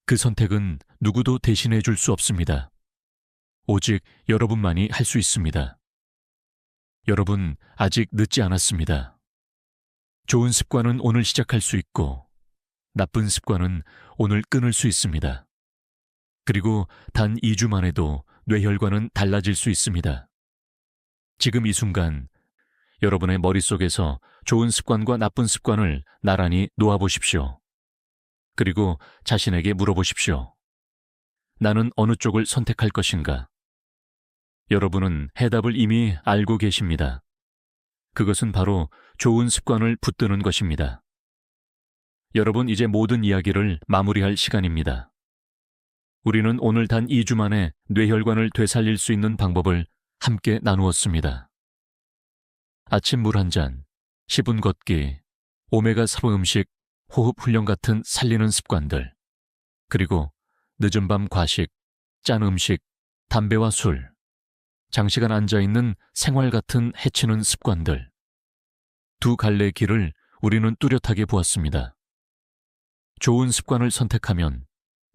그 선택은 누구도 대신해 줄 수 없습니다. 오직 여러분만이 할 수 있습니다. 여러분, 아직 늦지 않았습니다. 좋은 습관은 오늘 시작할 수 있고 나쁜 습관은 오늘 끊을 수 있습니다. 그리고 단 2주만 해도 뇌혈관은 달라질 수 있습니다. 지금 이 순간 여러분의 머릿속에서 좋은 습관과 나쁜 습관을 나란히 놓아보십시오. 그리고 자신에게 물어보십시오. 나는 어느 쪽을 선택할 것인가? 여러분은 해답을 이미 알고 계십니다. 그것은 바로 좋은 습관을 붙드는 것입니다. 여러분, 이제 모든 이야기를 마무리할 시간입니다. 우리는 오늘 단 2주 만에 뇌혈관을 되살릴 수 있는 방법을 함께 나누었습니다. 아침 물 한 잔, 10분 걷기, 오메가3 음식, 호흡 훈련 같은 살리는 습관들, 그리고 늦은 밤 과식, 짠 음식, 담배와 술, 장시간 앉아있는 생활 같은 해치는 습관들. 두 갈래의 길을 우리는 뚜렷하게 보았습니다. 좋은 습관을 선택하면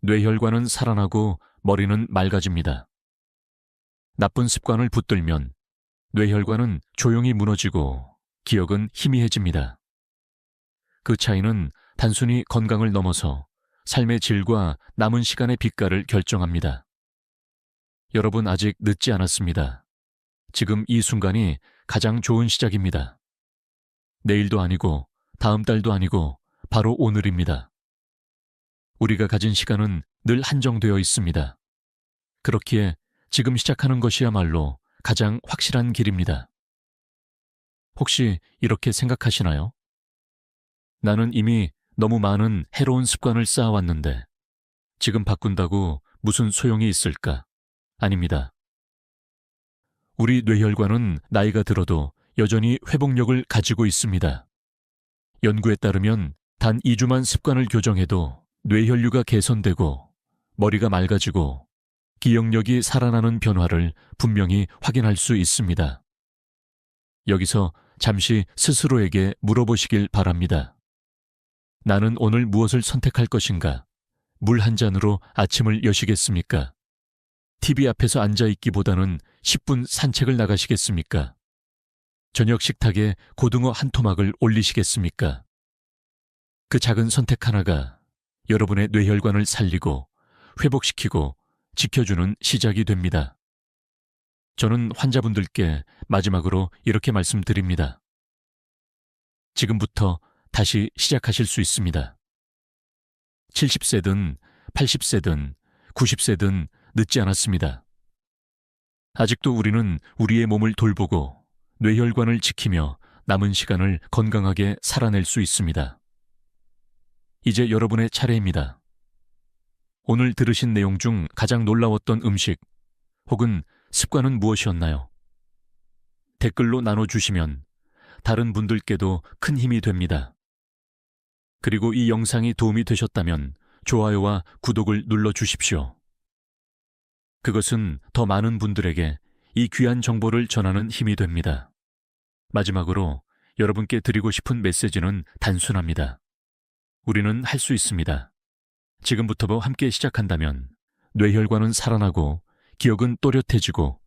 뇌혈관은 살아나고 머리는 맑아집니다. 나쁜 습관을 붙들면 뇌혈관은 조용히 무너지고 기억은 희미해집니다. 그 차이는 단순히 건강을 넘어서 삶의 질과 남은 시간의 빛깔을 결정합니다. 여러분, 아직 늦지 않았습니다. 지금 이 순간이 가장 좋은 시작입니다. 내일도 아니고 다음 달도 아니고 바로 오늘입니다. 우리가 가진 시간은 늘 한정되어 있습니다. 그렇기에 지금 시작하는 것이야말로 가장 확실한 길입니다. 혹시 이렇게 생각하시나요? 나는 이미 너무 많은 해로운 습관을 쌓아왔는데 지금 바꾼다고 무슨 소용이 있을까? 아닙니다. 우리 뇌혈관은 나이가 들어도 여전히 회복력을 가지고 있습니다. 연구에 따르면 단 2주만 습관을 교정해도 뇌혈류가 개선되고 머리가 맑아지고 기억력이 살아나는 변화를 분명히 확인할 수 있습니다. 여기서 잠시 스스로에게 물어보시길 바랍니다. 나는 오늘 무엇을 선택할 것인가? 물 한 잔으로 아침을 여시겠습니까? TV 앞에서 앉아있기보다는 10분 산책을 나가시겠습니까? 저녁 식탁에 고등어 한 토막을 올리시겠습니까? 그 작은 선택 하나가 여러분의 뇌혈관을 살리고 회복시키고 지켜주는 시작이 됩니다. 저는 환자분들께 마지막으로 이렇게 말씀드립니다. 지금부터 다시 시작하실 수 있습니다. 70세든 80세든 90세든 늦지 않았습니다. 아직도 우리는 우리의 몸을 돌보고 뇌혈관을 지키며 남은 시간을 건강하게 살아낼 수 있습니다. 이제 여러분의 차례입니다. 오늘 들으신 내용 중 가장 놀라웠던 음식 혹은 습관은 무엇이었나요? 댓글로 나눠주시면 다른 분들께도 큰 힘이 됩니다. 그리고 이 영상이 도움이 되셨다면 좋아요와 구독을 눌러주십시오. 그것은 더 많은 분들에게 이 귀한 정보를 전하는 힘이 됩니다. 마지막으로 여러분께 드리고 싶은 메시지는 단순합니다. 우리는 할 수 있습니다. 지금부터 함께 시작한다면 뇌혈관은 살아나고 기억은 또렷해지고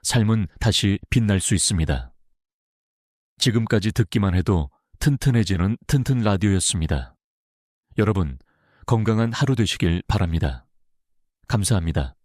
삶은 다시 빛날 수 있습니다. 지금까지 듣기만 해도 튼튼해지는 튼튼 라디오였습니다. 여러분, 건강한 하루 되시길 바랍니다. 감사합니다.